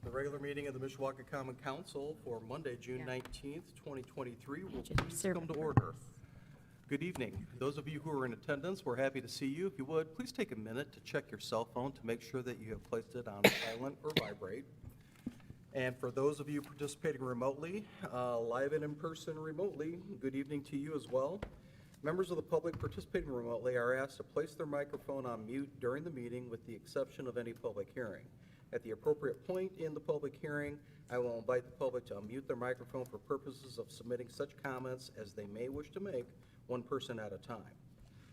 The regular meeting of the Mishawaka Common Council for Monday, June 19th, 2023 will please come to order. Good evening. Those of you who are in attendance, we're happy to see you. If you would, please take a minute to check your cell phone to make sure that you have placed it on silent or vibrate. And for those of you participating remotely, live and in person remotely, good evening to you as well. Members of the public participating remotely are asked to place their microphone on mute during the meeting with the exception of any public hearing. At the appropriate point in the public hearing, I will invite the public to unmute their microphone for purposes of submitting such comments as they may wish to make, one person at a time.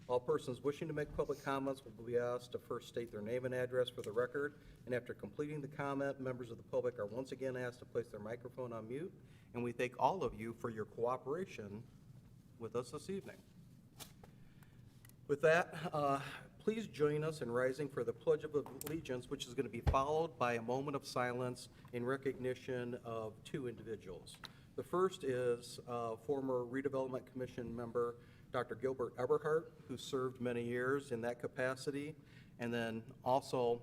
All persons wishing to make public comments will be asked to first state their name and address for the record, and after completing the comment, members of the public are once again asked to place their microphone on mute, and we thank all of you for your cooperation with us this evening. With that, please join us in rising for the Pledge of Allegiance, which is going to be followed by a moment of silence in recognition of two individuals. The first is former Redevelopment Commission member Dr. Gilbert Eberhardt, who served many years in that capacity, and then also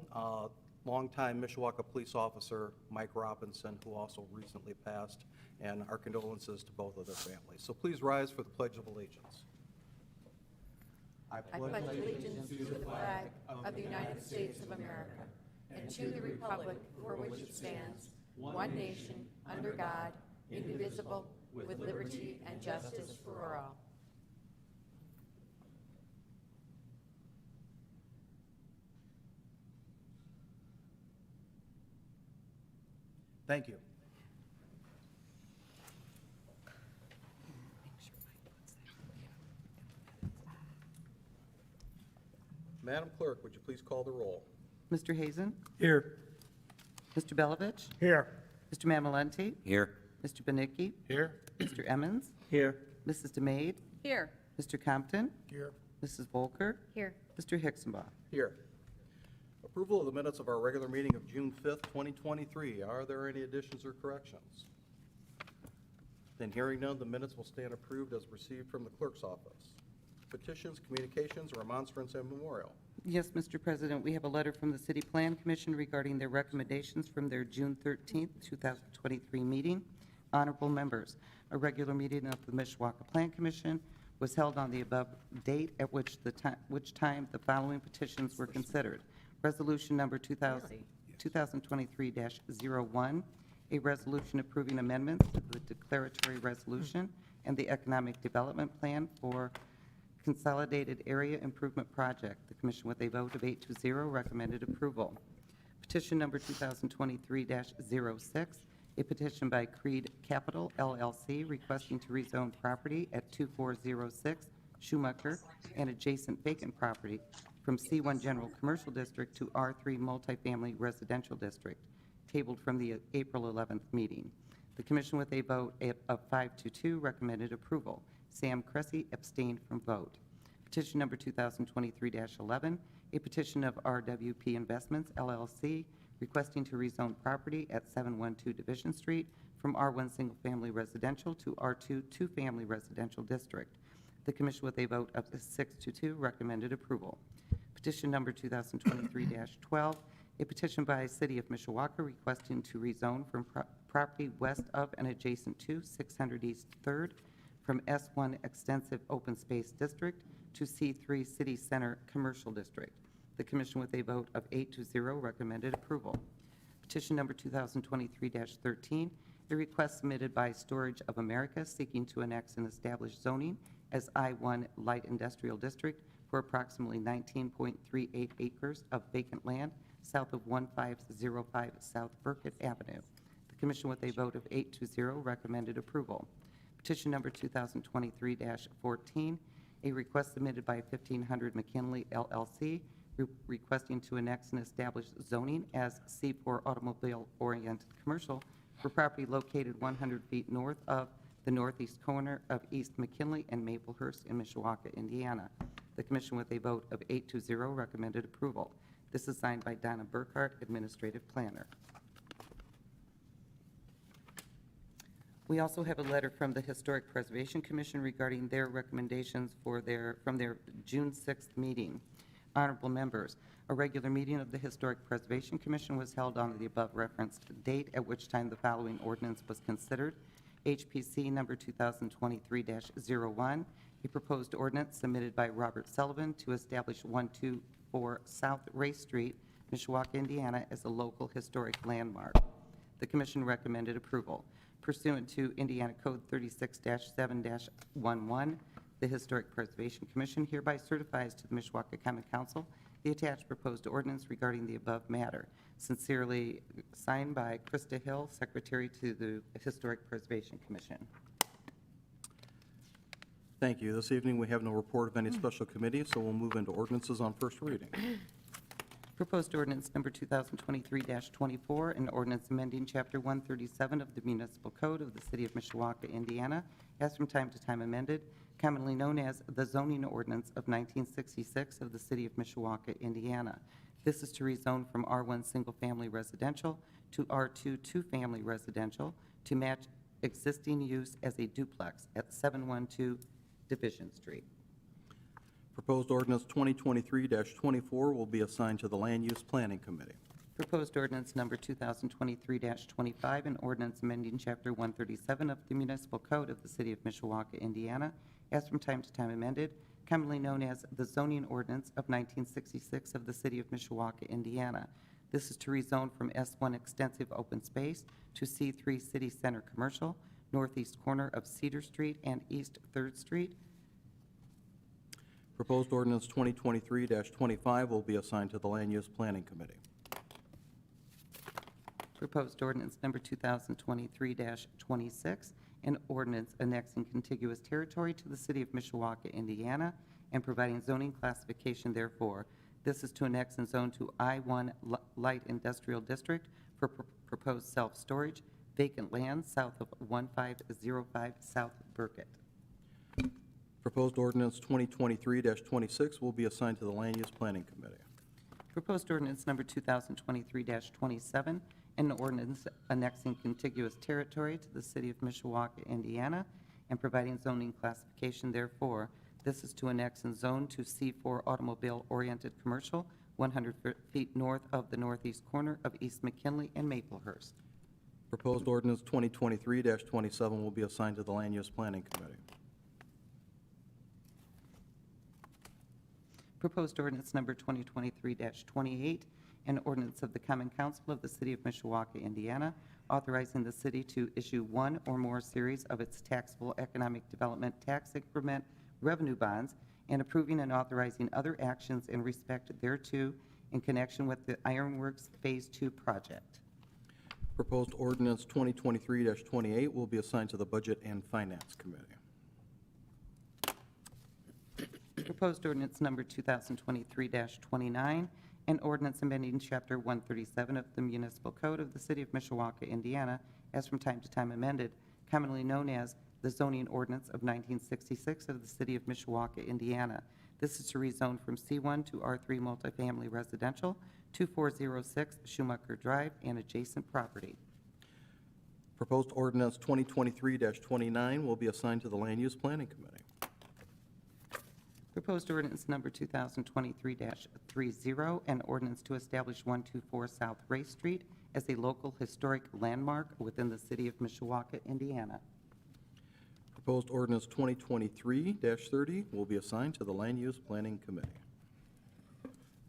longtime Mishawaka police officer Mike Robinson, who also recently passed, and our condolences to both of their families. So please rise for the Pledge of Allegiance. I pledge allegiance to the flag of the United States of America and to the republic for which it stands, one nation, under God, indivisible, with liberty and justice for all. Thank you. Madam Clerk, would you please call the roll? Mr. Hazen? Here. Mr. Belovich? Here. Mr. Mamalenti? Here. Mr. Benicki? Here. Mr. Emmons? Here. Mrs. DeMade? Here. Mr. Compton? Here. Mrs. Volker? Here. Mr. Hixenbaugh? Here. Approval of the minutes of our regular meeting of June 5th, 2023. Are there any additions or corrections? Then hearing none, the minutes will stand approved as received from the clerk's office. Petitions, communications, remonstrance, and memorial. Yes, Mr. President, we have a letter from the City Plan Commission regarding their recommendations from their June 13th, 2023 meeting. Honorable members, a regular meeting of the Mishawaka Plan Commission was held on the above date at which time the following petitions were considered. Resolution number 2023-01, a resolution approving amendments to the declaratory resolution and the economic development plan for Consolidated Area Improvement Project. The commission, with a vote of 8 to 0, recommended approval. Petition number 2023-06, a petition by Creed Capital LLC requesting to rezone property at 2406 Schumacher and adjacent vacant property from C1 General Commercial District to R3 Multifamily Residential District, tabled from the April 11th meeting. The commission, with a vote of 5 to 2, recommended approval. Sam Cressy abstained from vote. Petition number 2023-11, a petition of RWP Investments LLC requesting to rezone property at 712 Division Street from R1 Single Family Residential to R2 Two Family Residential District. The commission, with a vote of 6 to 2, recommended approval. Petition number 2023-12, a petition by City of Mishawaka requesting to rezone from property west of and adjacent to 600 East 3rd from S1 Extensive Open Space District to C3 City Center Commercial District. The commission, with a vote of 8 to 0, recommended approval. Petition number 2023-13, a request submitted by Storage of America seeking to annex and establish zoning as I-1 Light Industrial District for approximately 19.38 acres of vacant land south of 1505 South Burkett Avenue. The commission, with a vote of 8 to 0, recommended approval. Petition number 2023-14, a request submitted by 1500 McKinley LLC requesting to annex and establish zoning as C4 automobile-oriented commercial for property located 100 feet north of the northeast corner of East McKinley and Maplehurst in Mishawaka, Indiana. The commission, with a vote of 8 to 0, recommended approval. This is signed by Donna Burkhart, Administrative Planner. We also have a letter from the Historic Preservation Commission regarding their recommendations from their June 6th meeting. Honorable members, A regular meeting of the Historic Preservation Commission was held on the above referenced date, at which time the following ordinance was considered. HPC number 2023-01, a proposed ordinance submitted by Robert Sullivan to establish 124 South Race Street, Mishawaka, Indiana, as a local historic landmark. The commission recommended approval. Pursuant to Indiana Code 36-7-11, the Historic Preservation Commission hereby certifies to the Mishawaka Common Council the attached proposed ordinance regarding the above matter. Sincerely signed by Krista Hill, Secretary to the Historic Preservation Commission. Thank you. This evening, we have no report of any special committee, so we'll move into ordinances on first reading. Proposed ordinance number 2023-24, an ordinance amending Chapter 137 of the Municipal Code of the City of Mishawaka, Indiana, as from time to time amended, commonly known as the zoning ordinance of 1966 of the City of Mishawaka, Indiana. This is to rezone from R1 single-family residential to R2 two-family residential to match existing use as a duplex at 712 Division Street. Proposed ordinance 2023-24 will be assigned to the Land Use Planning Committee. Proposed ordinance number 2023-25, an ordinance amending Chapter 137 of the Municipal Code of the City of Mishawaka, Indiana, as from time to time amended, commonly known as the zoning ordinance of 1966 of the City of Mishawaka, Indiana. This is to rezone from S1 extensive open space to C3 City Center Commercial, northeast corner of Cedar Street and East 3rd Street. Proposed ordinance 2023-25 will be assigned to the Land Use Planning Committee. Proposed ordinance number 2023-26, an ordinance annexing contiguous territory to the City of Mishawaka, Indiana, and providing zoning classification therefore. This is to annex and zone to I-1 Light Industrial District for proposed self-storage, vacant land south of 1505 South Burkett. Proposed ordinance 2023-26 will be assigned to the Land Use Planning Committee. Proposed ordinance number 2023-27, an ordinance annexing contiguous territory to the City of Mishawaka, Indiana, and providing zoning classification therefore. This is to annex and zone to C4 automobile-oriented commercial, 100 feet north of the northeast corner of East McKinley and Maplehurst. Proposed ordinance 2023-27 will be assigned to the Land Use Planning Committee. Proposed ordinance number 2023-28, an ordinance of the Common Council of the City of Mishawaka, Indiana, authorizing the city to issue one or more series of its taxable economic development tax increment revenue bonds and approving and authorizing other actions in respect thereto in connection with the Ironworks Phase 2 project. Proposed ordinance 2023-28 will be assigned to the Budget and Finance Committee. Proposed ordinance number 2023-29, an ordinance amending Chapter 137 of the Municipal Code of the City of Mishawaka, Indiana, as from time to time amended, commonly known as the zoning ordinance of 1966 of the City of Mishawaka, Indiana. This is to rezone from C1 to R3 multifamily residential, 2406 Schumacher Drive, and adjacent property. Proposed ordinance 2023-29 will be assigned to the Land Use Planning Committee. Proposed ordinance number 2023-30, an ordinance to establish 124 South Race Street as a local historic landmark within the City of Mishawaka, Indiana. Proposed ordinance 2023-30 will be assigned to the Land Use Planning Committee.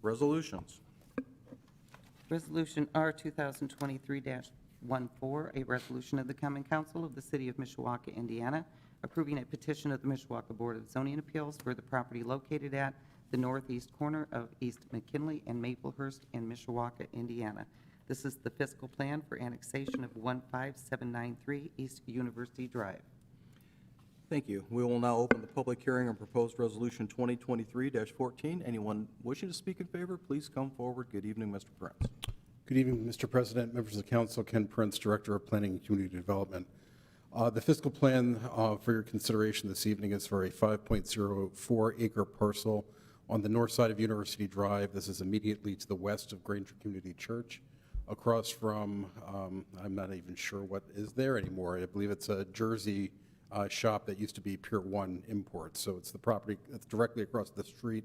Resolutions. Resolution R 2023-14, a resolution of the Common Council of the City of Mishawaka, Indiana, approving a petition of the Mishawaka Board of Zoning Appeals for the property located at the northeast corner of East McKinley and Maplehurst in Mishawaka, Indiana. This is the fiscal plan for annexation of 15793 East University Drive. Thank you. We will now open the public hearing on proposed resolution 2023-14. Anyone wishing to speak in favor, please come forward. Good evening, Mr. Prince. Good evening, Mr. President, members of the council. Ken Prince, Director of Planning and Community Development. The fiscal plan for your consideration this evening is for a 5.04 acre parcel on the north side of University Drive. This is immediately to the west of Granger Community Church, across from, I'm not even sure what is there anymore. I believe it's a Jersey shop that used to be Pier 1 Imports. So it's the property that's directly across the street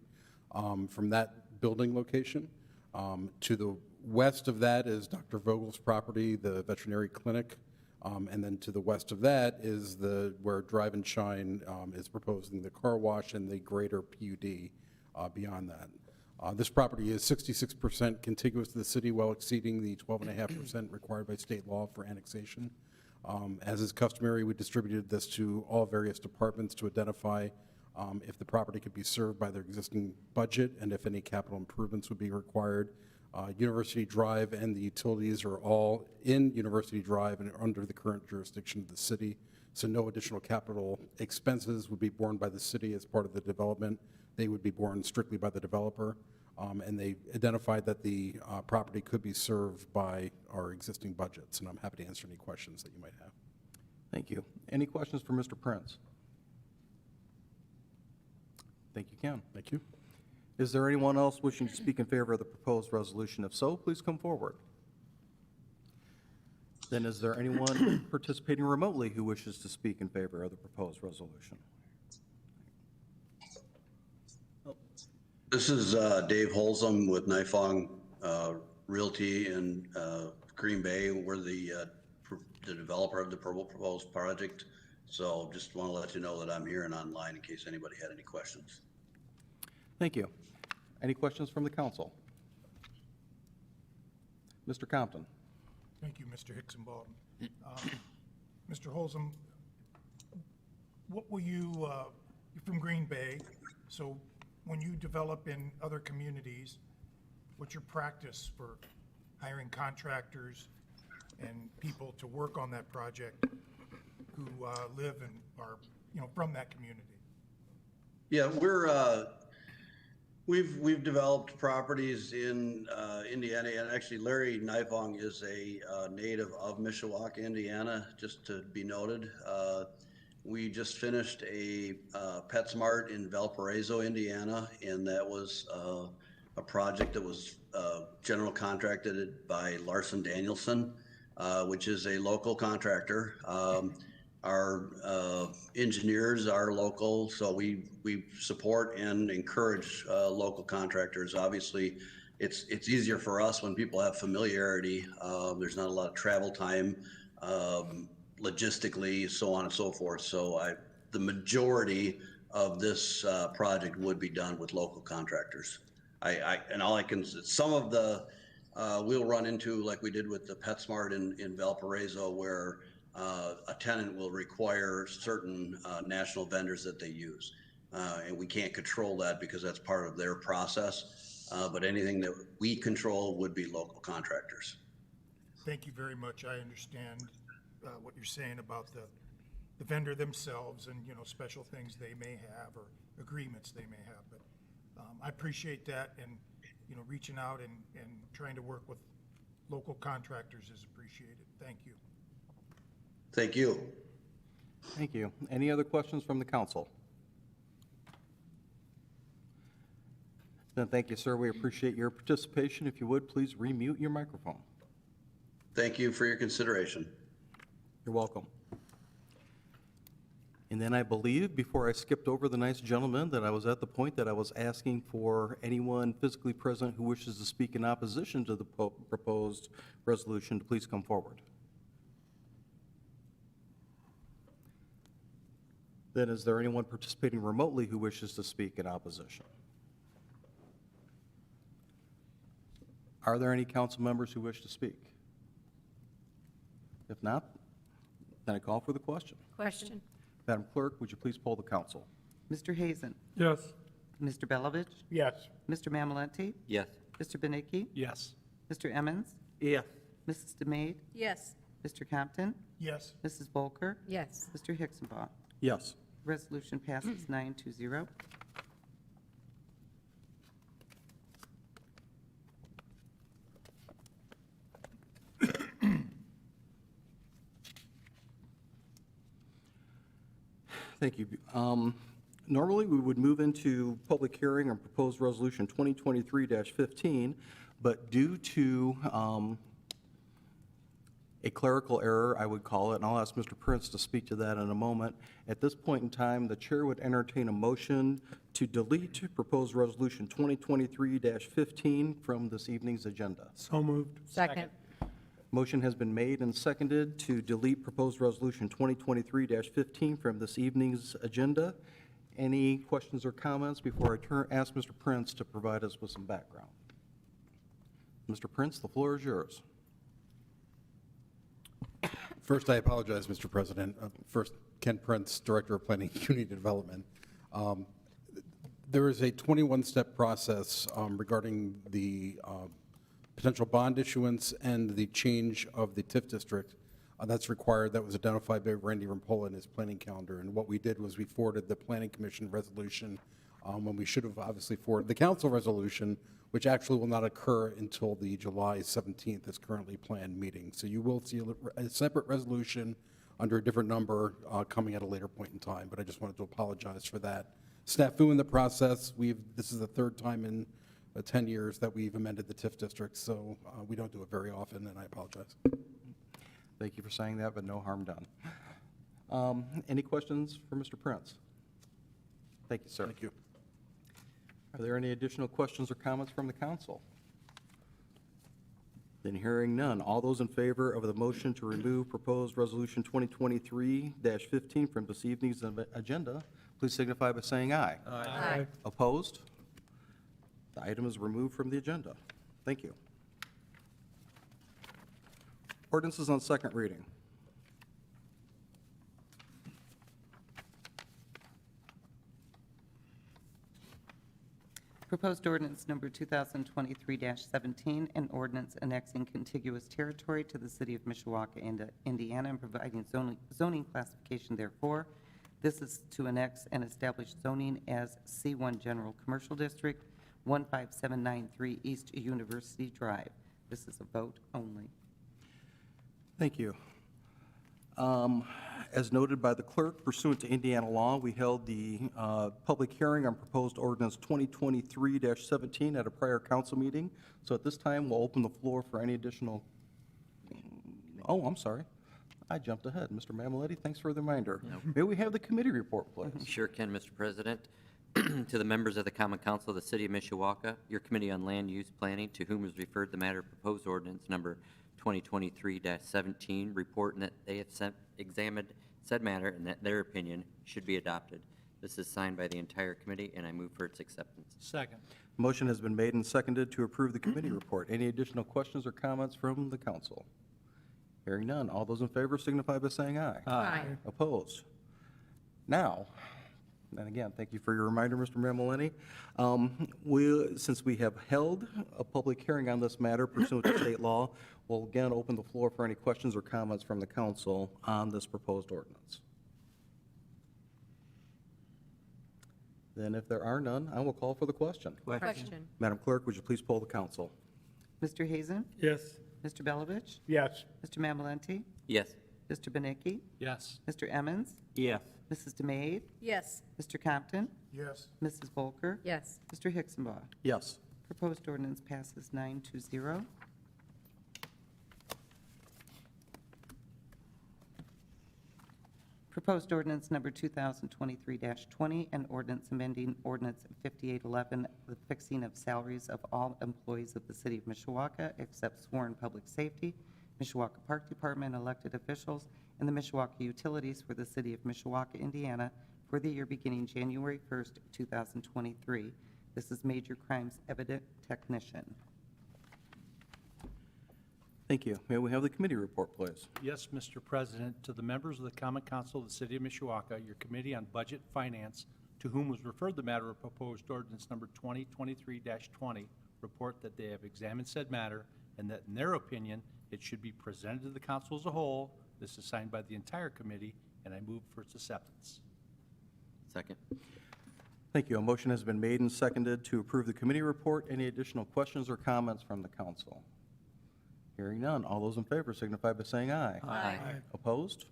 from that building location. To the west of that is Dr. Vogel's property, the veterinary clinic. And then to the west of that is where Drive and Shine is proposing the car wash and the greater PUD beyond that. This property is 66% contiguous to the city, well exceeding the 12.5% required by state law for annexation. As is customary, we distributed this to all various departments to identify if the property could be served by their existing budget and if any capital improvements would be required. University Drive and the utilities are all in University Drive and are under the current jurisdiction of the city, so no additional capital expenses would be borne by the city as part of the development. They would be borne strictly by the developer, and they identified that the property could be served by our existing budgets, and I'm happy to answer any questions that you might have. Thank you. Any questions for Mr. Prince? Thank you, Ken. Thank you. Is there anyone else wishing to speak in favor of the proposed resolution? If so, please come forward. Then is there anyone participating remotely who wishes to speak in favor of the proposed resolution? This is Dave Holzum with Nifong Realty in Green Bay. We're the developer of the proposed project. So just want to let you know that I'm here and online in case anybody had any questions. Thank you. Any questions from the council? Mr. Compton. Thank you, Mr. Hickson-Baldwin. Mr. Holzum, what will you're from Green Bay, so when you develop in other communities, what's your practice for hiring contractors and people to work on that project who live and are, from that community? Yeah, we've developed properties in Indiana, and actually Larry Nifong is a native of Mishawaka, Indiana, just to be noted. We just finished a PetSmart in Valparaiso, Indiana, and that was a project that was general contracted by Larson Danielson, which is a local contractor. Our engineers are local, so we support and encourage local contractors. Obviously, it's easier for us when people have familiarity. There's not a lot of travel time, logistically, so on and so forth. So the majority of this project would be done with local contractors. Some of the we'll run into, like we did with the PetSmart in Valparaiso, where a tenant will require certain national vendors that they use. And we can't control that because that's part of their process. But anything that we control would be local contractors. Thank you very much. I understand what you're saying about the vendor themselves and, special things they may have or agreements they may have. But I appreciate that, and, reaching out and trying to work with local contractors is appreciated. Thank you. Thank you. Thank you. Any other questions from the council? Then thank you, sir. We appreciate your participation. If you would, please remute your microphone. Thank you for your consideration. You're welcome. And then I believe, before I skipped over the nice gentleman, that I was at the point that I was asking for anyone physically present who wishes to speak in opposition to the proposed resolution to please come forward. Then is there anyone participating remotely who wishes to speak in opposition? Are there any council members who wish to speak? If not, then I call for the question. Question. Madam Clerk, would you please poll the council? Mr. Hazen? Yes. Mr. Belovich? Yes. Mr. Mamalenti? Yes. Mr. Benicki? Yes. Mr. Emmons? Yes. Mrs. DeMade? Yes. Mr. Compton? Yes. Mrs. Volker? Yes. Mr. Hickson-Ball? Yes. Resolution passes 9-0. Thank you. Normally, we would move into public hearing on proposed resolution 2023-15, but due to a clerical error, I would call it, and I'll ask Mr. Prince to speak to that in a moment. At this point in time, the chair would entertain a motion to delete proposed resolution 2023-15 from this evening's agenda. So moved. Second. Motion has been made and seconded to delete proposed resolution 2023-15 from this evening's agenda. Any questions or comments before I ask Mr. Prince to provide us with some background? Mr. Prince, the floor is yours. First, I apologize, Mr. President. First, Ken Prince, Director of Planning and Community Development. There is a 21-step process regarding the potential bond issuance and the change of the TIF district that's required, that was identified by Randy Rampola in his planning calendar. And what we did was we forwarded the Planning Commission resolution when we should have obviously forwarded the council resolution, which actually will not occur until the July 17th as currently planned meeting. So you will see a separate resolution under a different number coming at a later point in time, but I just wanted to apologize for that snafu in the process. This is the third time in 10 years that we've amended the TIF district, so we don't do it very often, and I apologize. Thank you for saying that, but no harm done. Any questions for Mr. Prince? Thank you, sir. Thank you. Are there any additional questions or comments from the council? Then hearing none, all those in favor of the motion to remove proposed resolution 2023-15 from this evening's agenda, please signify by saying aye. Aye. Opposed? The item is removed from the agenda. Thank you. Ordinances on second reading. Proposed ordinance number 2023-17, an ordinance annexing contiguous territory to the city of Mishawaka, Indiana, and providing zoning classification therefore. This is to annex and establish zoning as C1 General Commercial District, 15793 East University Drive. This is a vote only. Thank you. As noted by the clerk, pursuant to Indiana law, we held the public hearing on proposed ordinance 2023-17 at a prior council meeting. So at this time, we'll open the floor for any additional, oh, I'm sorry. I jumped ahead. Mr. Mamiletti, thanks for the reminder. May we have the committee report, please? Sure can, Mr. President. To the members of the Common Council of the City of Mishawaka, your Committee on Land Use Planning, to whom is referred the matter of proposed ordinance number 2023-17, reporting that they have examined said matter and that their opinion should be adopted. This is signed by the entire committee, and I move for its acceptance. Second. Motion has been made and seconded to approve the committee report. Any additional questions or comments from the council? Hearing none. All those in favor signify by saying aye. Aye. Opposed? Now, and again, thank you for your reminder, Mr. Mamolini. Since we have held a public hearing on this matter pursuant to state law, we'll again open the floor for any questions or comments from the council on this proposed ordinance. Then if there are none, I will call for the question. Question. Madam Clerk, would you please poll the council? Mr. Hazen? Yes. Mr. Belovich? Yes. Mr. Mamalenti? Yes. Mr. Benicki? Yes. Mr. Emmons? Yes. Mrs. DeMaid? Yes. Mr. Compton? Yes. Mrs. Volker? Yes. Mr. Hicksonbaugh? Yes. Proposed ordinance passes 9-0. Proposed ordinance number 2023-20, an ordinance amending ordinance 5811, the fixing of salaries of all employees of the city of Mishawaka except sworn public safety, Mishawaka Park Department elected officials, and the Mishawaka utilities for the city of Mishawaka, Indiana, for the year beginning January 1st, 2023. This is Major Crimes Evident Technician. Thank you. May we have the committee report, please? Yes, Mr. President, to the members of the Common Council of the City of Mishawaka, your Committee on Budget Finance, to whom was referred the matter of proposed ordinance number 2023-20, report that they have examined said matter and that in their opinion, it should be presented to the council as a whole. This is signed by the entire committee, and I move for its acceptance. Second. Thank you. A motion has been made and seconded to approve the committee report. Any additional questions or comments from the council? Hearing none. All those in favor signify by saying aye. Aye. Opposed?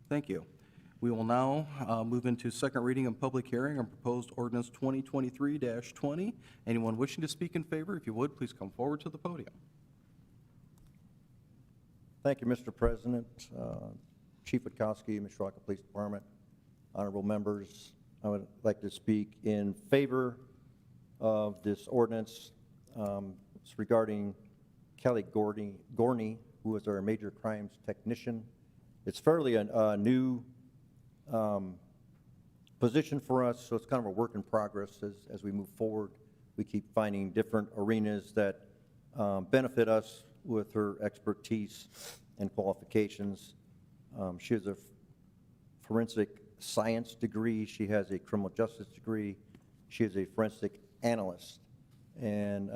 Thank you. We will now move into second reading and public hearing on proposed ordinance 2023-20. Anyone wishing to speak in favor, if you would, please come forward to the podium. Thank you, Mr. President. Chief Witkowski, Mishawaka Police Department, honorable members, I would like to speak in favor of this ordinance. It's regarding Kelly Gorney, who is our major crimes technician. It's fairly a new position for us, so it's kind of a work in progress as we move forward. We keep finding different arenas that benefit us with her expertise and qualifications. She has a forensic science degree. She has a criminal justice degree. She is a forensic analyst. And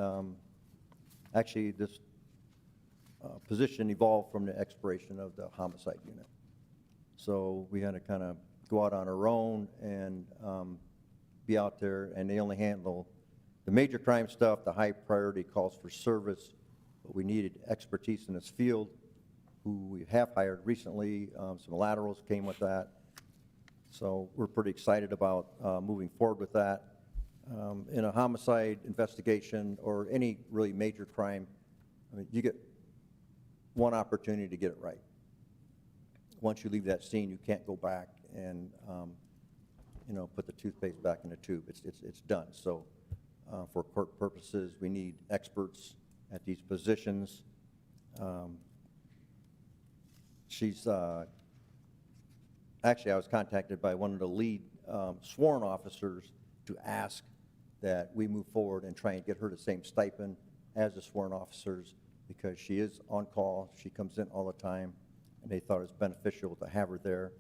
actually, this position evolved from the expiration of the homicide unit. So we had to kind of go out on our own and be out there, and they only handle the major crime stuff, the high priority calls for service, but we needed expertise in this field, who we have hired recently. Some laterals came with that. So we're pretty excited about moving forward with that. In a homicide investigation or any really major crime, I mean, you get one opportunity to get it right. Once you leave that scene, you can't go back and put the toothpaste back in the tube. It's done. So for court purposes, we need experts at these positions. She's actually, I was contacted by one of the lead sworn officers to ask that we move forward and try and get her the same stipend as the sworn officers, because she is on call. She comes in all the time, and they thought it was beneficial to have her there.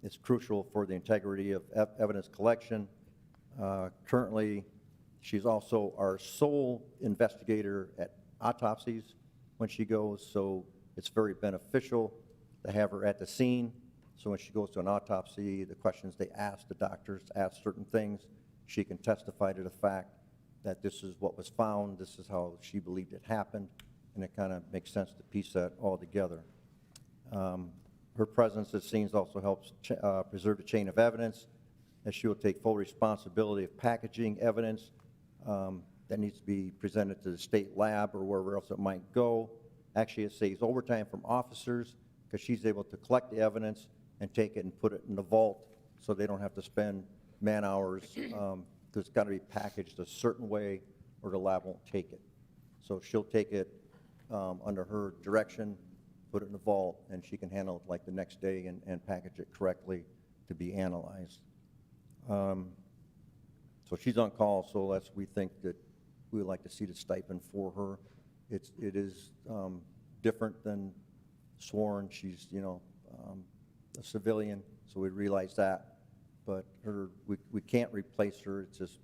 It's crucial for the integrity of evidence collection. Currently, she's also our sole investigator at autopsies when she goes, so it's very beneficial to have her at the scene. So when she goes to an autopsy, the questions they ask, the doctors ask certain things, she can testify to the fact that this is what was found, this is how she believed it happened, and it kind of makes sense to piece that all together. Her presence at scenes also helps preserve the chain of evidence, as she will take full responsibility of packaging evidence that needs to be presented to the state lab or wherever else it might go. Actually, it saves overtime from officers, because she's able to collect the evidence and take it and put it in the vault, so they don't have to spend man-hours, because it's got to be packaged a certain way or the lab won't take it. So she'll take it under her direction, put it in the vault, and she can handle it like the next day and package it correctly to be analyzed. So she's on call, so we think that we would like to see the stipend for her. It is different than sworn. She's, a civilian, so we realize that. But we can't replace her. It's just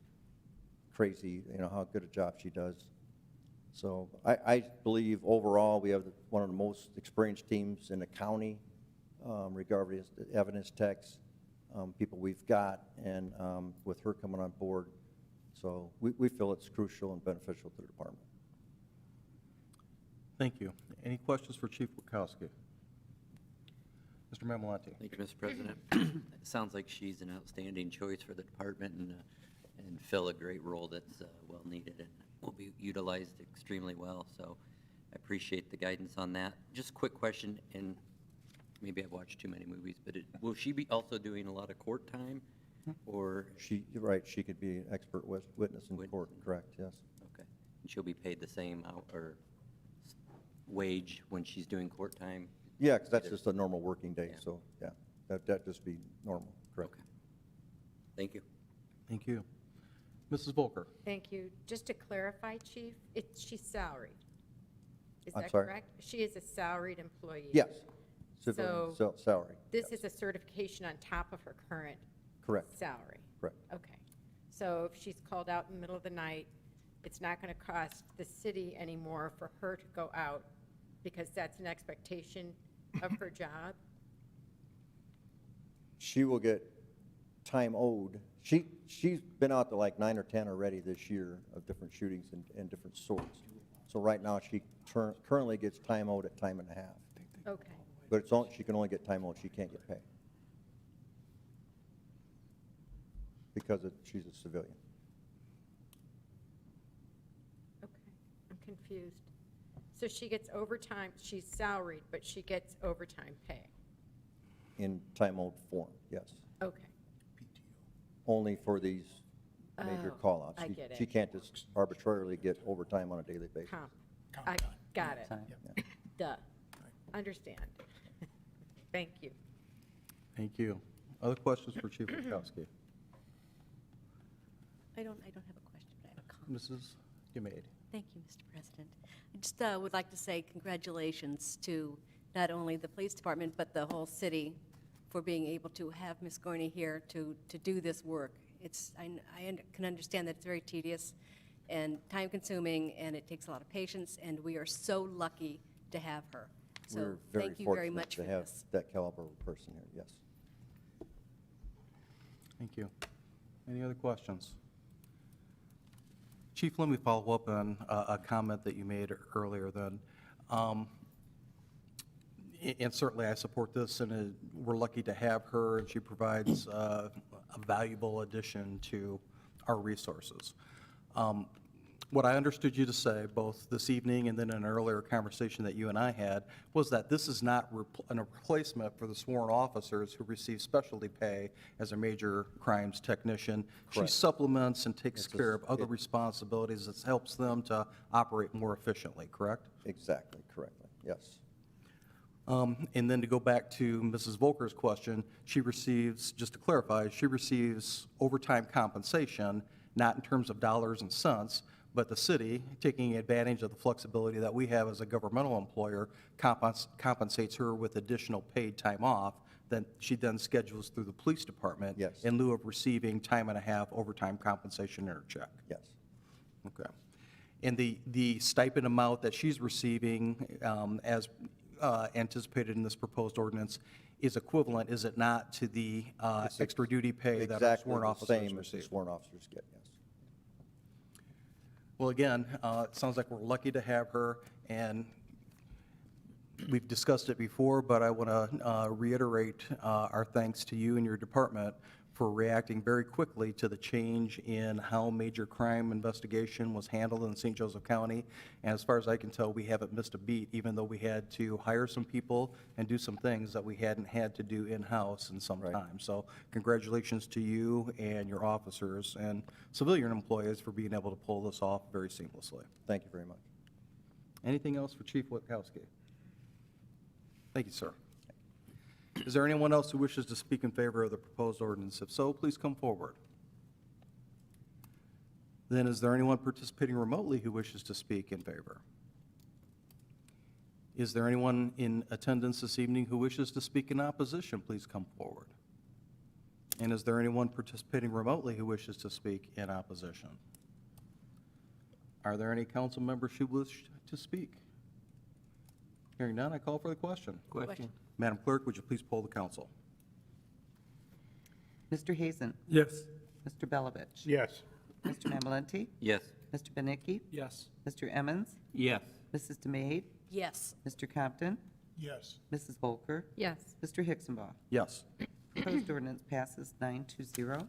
crazy, how good a job she does. So I believe overall we have one of the most experienced teams in the county regarding the evidence techs, people we've got, and with her coming on board. So we feel it's crucial and beneficial to the department. Thank you. Any questions for Chief Witkowski? Mr. Mamalante? Thank you, Mr. President. It sounds like she's an outstanding choice for the department and fill a great role that's well needed and will be utilized extremely well. So I appreciate the guidance on that. Just a quick question, and maybe I've watched too many movies, but will she be also doing a lot of court time, or? You're right, she could be an expert witness in court, correct, yes. Okay. And she'll be paid the same wage when she's doing court time? Yeah, because that's just a normal working day, so, yeah, that'd just be normal, correct. Okay. Thank you. Thank you. Mrs. Volker? Thank you. Just to clarify, Chief, she's salaried. Is I'm that sorry? correct? She is a salaried employee. Yes, civilian salary. This is a certification on top of her current Correct, salary? correct. Okay. So if she's called out in the middle of the night, it's not going to cost the city anymore for her to go out, because that's an expectation of her job? She will get time owed. She's been out to like 9 or 10 already this year of different shootings and different sorts. So right now, she currently gets time owed at time and a half. Okay. But she can only get time owed, she can't get pay. Because she's a civilian. Okay. I'm confused. So she gets overtime, she's salaried, but she gets overtime pay. In time-old form, yes. Okay. Only for these major Oh, call-outs. I get She it. can't just arbitrarily get overtime on a daily basis. Comp. Comp I time. got it. Time. Duh. Understand. Thank you. Thank you. Other questions for Chief Witkowski? I don't have a question, but I have a comment. Mrs. Gumade. Thank you, Mr. President. I just would like to say congratulations to not only the police department, but the whole city for being able to have Ms. Gorney here to do this work. Can understand that it's very tedious and time-consuming, and it takes a lot of patience, and we are so lucky to have her. So We're very thank you very fortunate much to for have this. that caliber of person here, yes. Thank you. Any other questions? Chief, let me follow up on a comment that you made earlier then. And certainly I support this, and we're lucky to have her, and she provides a valuable addition to our resources. What I understood you to say, both this evening and then in an earlier conversation that you and I had, was that this is not a replacement for the sworn officers who receive specialty pay as a major crimes technician. She Correct. supplements and takes It's a- care of other it- responsibilities that helps them to operate more efficiently, correct? Exactly, correctly, yes. And then to go back to Mrs. Volker's question, she receives, just to clarify, she receives overtime compensation, not in terms of dollars and cents, but the city, taking advantage of the flexibility that we have as a governmental employer, compensates her with additional paid time off that she then schedules through the police department Yes. in lieu of receiving time and a half overtime compensation in her check. Yes, Okay. And the stipend amount that she's receiving, as anticipated in this proposed ordinance, is equivalent, is it not, to the It's extra duty pay that our exactly sworn the officers same as the receive? sworn officers get, yes. Well, again, it sounds like we're lucky to have her, and we've discussed it before, but I want to reiterate our thanks to you and your department for reacting very quickly to the change in how major crime investigation was handled in St. Joseph County. And as far as I can tell, we haven't missed a beat, even though we had to hire some people and do some things that we hadn't had to do in-house in some Right. time. So congratulations to you and your officers and civilian employees for being able to pull this off very seamlessly. Thank you very much. Anything else for Chief Witkowski? Thank you, sir. Is there anyone else who wishes to speak in favor of the proposed ordinance? If so, please come forward. Then is there anyone participating remotely who wishes to speak in favor? Is there anyone in attendance this evening who wishes to speak in opposition? Please come forward. And is there anyone participating remotely who wishes to speak in opposition? Are there any council members who wish to speak? Hearing none, I call for the question. Question. Madam Clerk, would you please poll the council? Mr. Hazen? Yes. Mr. Belovich? Yes. Mr. Mamalenti? Yes. Mr. Benicki? Yes. Mr. Emmons? Yes. Mrs. DeMade? Yes. Mr. Compton? Yes. Mrs. Volker? Yes. Mr. Hicksonbaugh? Yes. Proposed ordinance passes 9-0.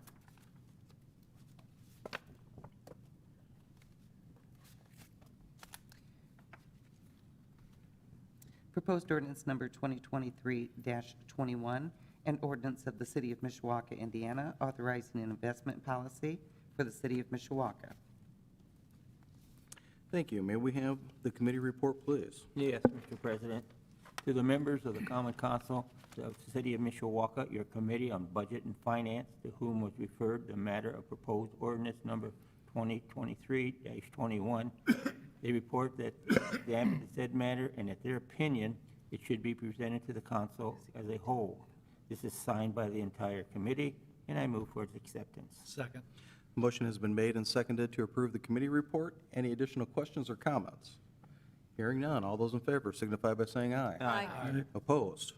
Proposed ordinance number 2023-21, an ordinance of the City of Mishawaka, Indiana, authorizing an investment policy for the City of Mishawaka. Thank you. May we have the committee report, please? Yes, Mr. President. To the members of the Common Council of the City of Mishawaka, your Committee on Budget and Finance, to whom was referred the matter of proposed ordinance number 2023-21, they report that they examined the said matter, and at their opinion, it should be presented to the council as a whole. This is signed by the entire committee, and I move for its acceptance. Second. Motion has been made and seconded to approve the committee report. Any additional questions or comments? Hearing none. All those in favor signify by saying aye. Aye. Opposed?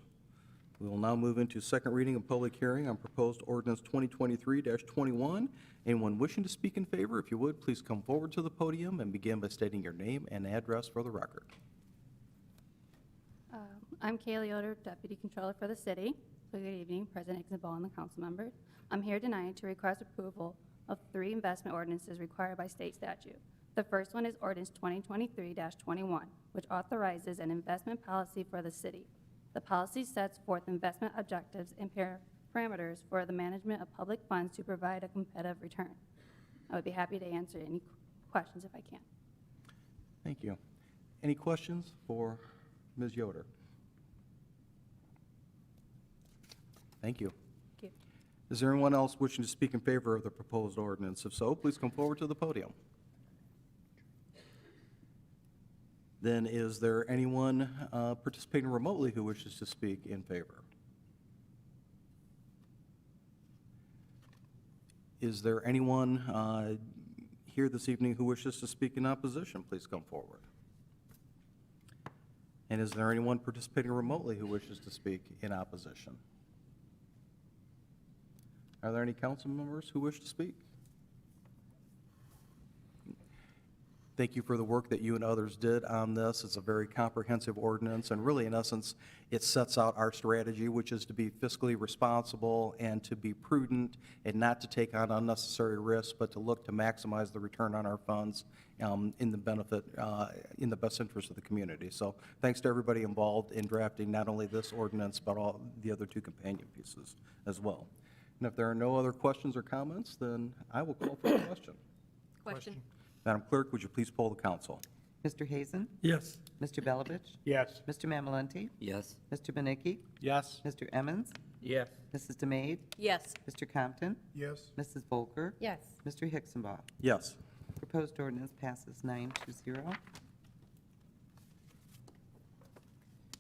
We will now move into second reading and public hearing on proposed ordinance 2023-21. Anyone wishing to speak in favor, if you would, please come forward to the podium and begin by stating your name and address for the record. I'm Kaylee Yoder, Deputy Controller for the City. Good evening, President Ixnabal and the council members. I'm here tonight to request approval of 3 investment ordinances required by state statute. The first one is ordinance 2023-21, which authorizes an investment policy for the city. The policy sets forth investment objectives and parameters for the management of public funds to provide a competitive return. I would be happy to answer any questions if I can. Thank you. Any questions for Ms. Yoder? Thank you. Thank you. Is there anyone else wishing to speak in favor of the proposed ordinance? If so, please come forward to the podium. Then is there anyone participating remotely who wishes to speak in favor? Is there anyone here this evening who wishes to speak in opposition? Please come forward. And is there anyone participating remotely who wishes to speak in opposition? Are there any council members who wish to speak? Thank you for the work that you and others did on this. It's a very comprehensive ordinance, and really, in essence, it sets out our strategy, which is to be fiscally responsible and to be prudent and not to take on unnecessary risks, but to look to maximize the return on our funds in the benefit, in the best interest of the community. So thanks to everybody involved in drafting not only this ordinance, but all the other two companion pieces as well. And if there are no other questions or comments, then I will call for the question. Question? Madam Clerk, would you please poll the council? Mr. Hazen? Yes. Mr. Belovich? Yes. Mr. Mamalenti? Yes. Mr. Benicki? Yes. Mr. Emmons? Yes. Mrs. DeMade? Yes. Mr. Compton? Yes. Mrs. Volker? Yes. Mr. Hicksonball? Yes. Proposed ordinance passes 9-0.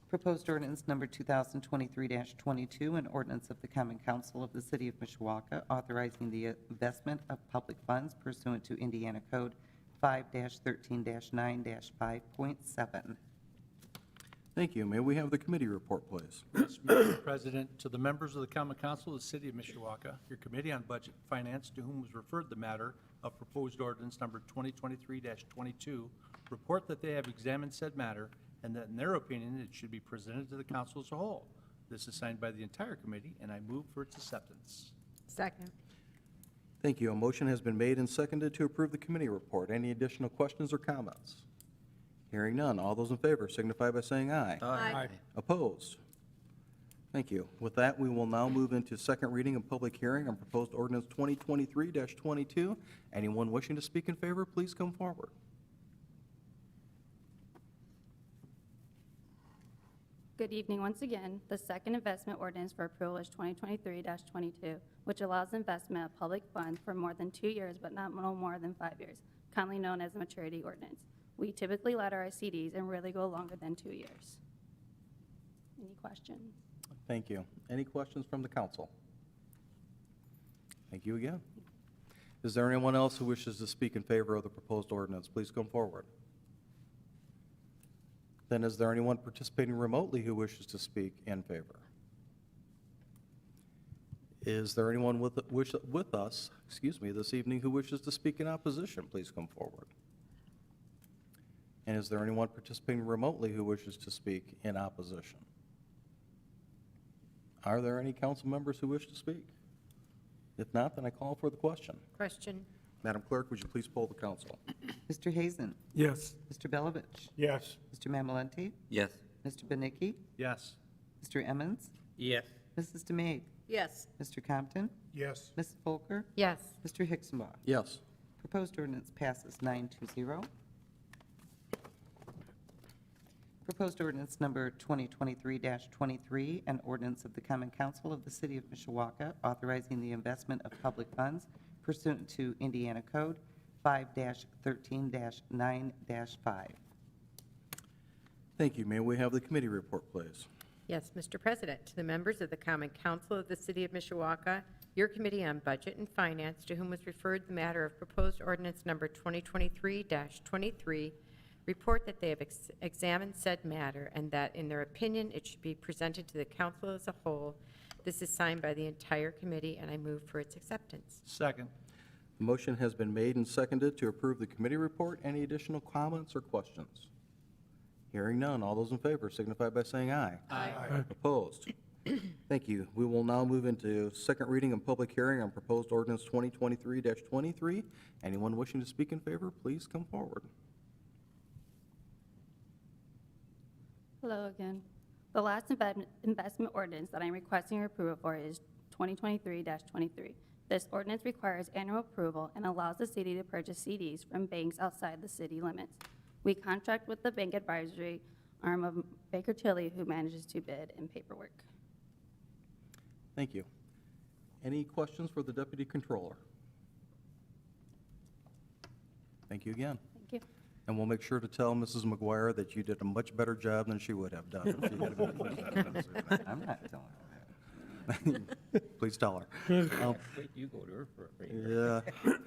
Proposed ordinance number 2023-22, an ordinance of the Common Council of the City of Mishawaka authorizing the investment of public funds pursuant to Indiana Code 5-13-9-5.7. Thank you. May we have the committee report, please? Yes, Mr. President, to the members of the Common Council of the City of Mishawaka, your Committee on Budget and Finance, to whom was referred the matter of proposed ordinance number 2023-22, report that they have examined said matter and that in their opinion, it should be presented to the council as a whole. This is signed by the entire committee, and I move for its acceptance. Second. Thank you. A motion has been made and seconded to approve the committee report. Any additional questions or comments? Hearing none. All those in favor signify by saying aye. Aye. Opposed? Thank you. With that, we will now move into second reading and public hearing on proposed ordinance 2023-22. Anyone wishing to speak in favor, please come forward. Good evening once again. The second investment ordinance for approval is 2023-22, which allows investment of public funds for more than 2 years, but not no more than 5 years, commonly known as the maturity ordinance. We typically ladder our CDs and rarely go longer than 2 years. Any questions? Thank you. Any questions from the council? Thank you again. Is there anyone else who wishes to speak in favor of the proposed ordinance? Please come forward. Then is there anyone participating remotely who wishes to speak in favor? Is there anyone with us, this evening who wishes to speak in opposition? Please come forward. And is there anyone participating remotely who wishes to speak in opposition? Are there any council members who wish to speak? If not, then I call for the question. Question? Madam Clerk, would you please poll the council? Mr. Hazen? Yes. Mr. Belovich? Yes. Mr. Mamalenti? Yes. Mr. Benicki? Yes. Mr. Emmons? Yes. Mrs. DeMade? Yes. Mr. Compton? Yes. Mrs. Volker? Yes. Mr. Hicksonball? Yes. Proposed ordinance passes 9-0. Proposed ordinance number 2023-23, an ordinance of the Common Council of the City of Mishawaka authorizing the investment of public funds pursuant to Indiana Code 5-13-9-5. Thank you. May we have the committee report, please? Yes, Mr. President, to the members of the Common Council of the City of Mishawaka, your Committee on Budget and Finance, to whom was referred the matter of proposed ordinance number 2023-23, report that they have examined said matter and that, in their opinion, it should be presented to the council as a whole. This is signed by the entire committee, and I move for its acceptance. Second. The motion has been made and seconded to approve the committee report. Any additional comments or questions? Hearing none. All those in favor signify by saying aye. Aye. Opposed? Thank you. We will now move into second reading and public hearing on proposed ordinance 2023-23. Anyone wishing to speak in favor, please come forward. Hello again. The last investment ordinance that I'm requesting your approval for is 2023-23. This ordinance requires annual approval and allows the city to purchase CDs from banks outside the city limits. We contract with the bank advisory arm of Baker Tilly, who manages to bid and paperwork. Thank you. Any questions for the Deputy Controller? Thank you again. Thank you. And we'll make sure to tell Mrs. McGuire that you did a much better job than she would have done. if she had been first. I'm not telling her that. Please tell her. Wait, you go to her for a favor.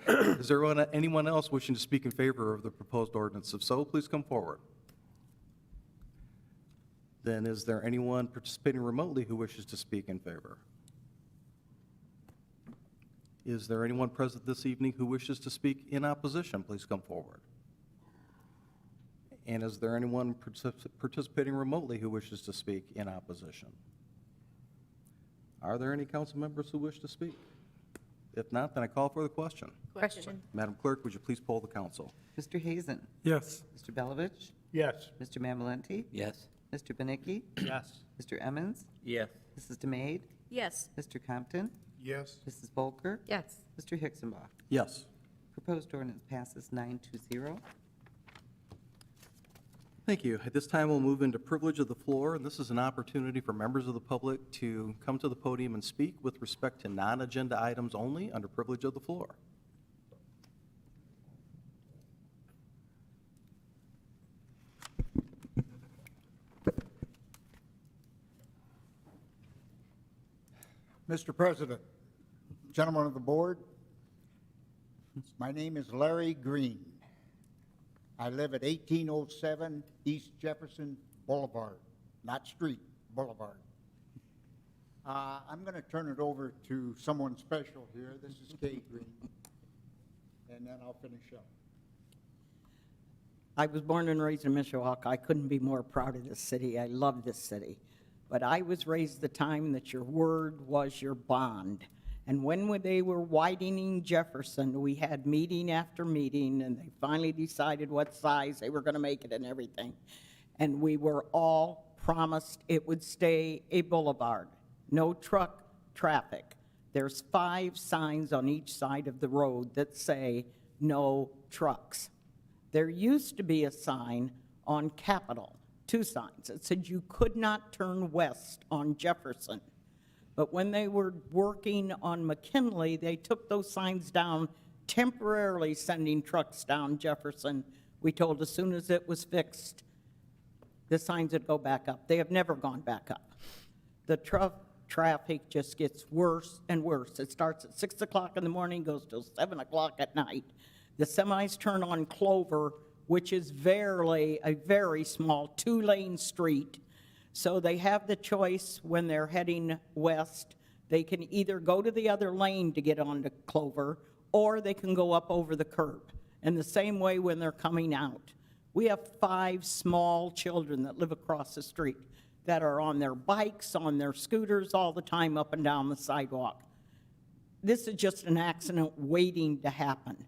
Yeah. Is there anyone else wishing to speak in favor of the proposed ordinance? If so, please come forward. Then is there anyone participating remotely who wishes to speak in favor? Is there anyone present this evening who wishes to speak in opposition? Please come forward. And is there anyone participating remotely who wishes to speak in opposition? Are there any council members who wish to speak? If not, then I call for the question. Question. Madam Clerk, would you please poll the council? Mr. Hazen? Yes. Mr. Belovich? Yes. Mr. Mamalenti? Yes. Mr. Benicki? Yes. Mr. Emmons? Yes. Mrs. DeMade? Yes. Mr. Compton? Yes. Mrs. Volker? Yes. Mr. Hixenbaugh? Yes. Proposed ordinance passes 9-0. Thank you. At this time, we'll move into privilege of the floor, and this is an opportunity for members of the public to come to the podium and speak with respect to non-agenda items only under privilege of the floor. Mr. President, gentlemen of the board, my name is Larry Green. I live at 1807 East Jefferson Boulevard, not street, Boulevard. I'm going to turn it over to someone special here. This is Kay Green, and then I'll finish up. I was born and raised in Mishawaka. I couldn't be more proud of this city. I love this city. But I was raised the time that your word was your bond. And when they were widening Jefferson, we had meeting after meeting, and they finally decided what size they were going to make it and everything. And we were all promised it would stay a boulevard, no truck traffic. There's 5 signs on each side of the road that say no trucks. There used to be a sign on Capitol, 2 signs. It said you could not turn west on Jefferson. But when they were working on McKinley, they took those signs down, temporarily sending trucks down Jefferson. We told as soon as it was fixed, the signs would go back up. They have never gone back up. The traffic just gets worse and worse. It starts at 6 o'clock in the morning, goes till 7 o'clock at night. The semis turn on Clover, which is a very small 2-lane street. So they have the choice when they're heading west. They can either go to the other lane to get onto Clover, or they can go up over the curb. And the same way when they're coming out. We have 5 small children that live across the street that are on their bikes, on their scooters all the time up and down the sidewalk. This is just an accident waiting to happen,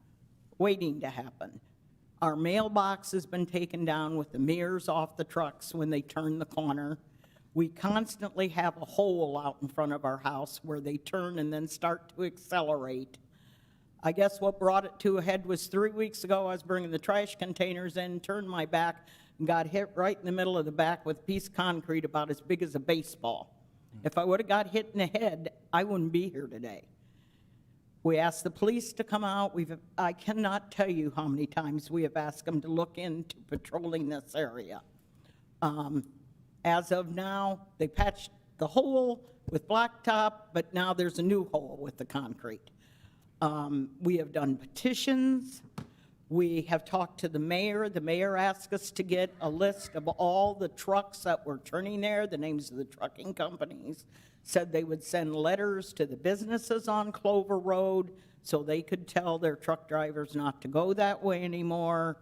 waiting to happen. Our mailbox has been taken down with the mirrors off the trucks when they turn the corner. We constantly have a hole out in front of our house where they turn and then start to accelerate. I guess what brought it to a head was 3 weeks ago, I was bringing the trash containers in, turned my back, and got hit right in the middle of the back with a piece of concrete about as big as a baseball. If I would have got hit in the head, I wouldn't be here today. We asked the police to come out. I cannot tell you how many times we have asked them to look into patrolling this area. As of now, they patched the hole with blacktop, but now there's a new hole with the concrete. We have done petitions. We have talked to the mayor. The mayor asked us to get a list of all the trucks that were turning there, the names of the trucking companies. Said they would send letters to the businesses on Clover Road so they could tell their truck drivers not to go that way anymore.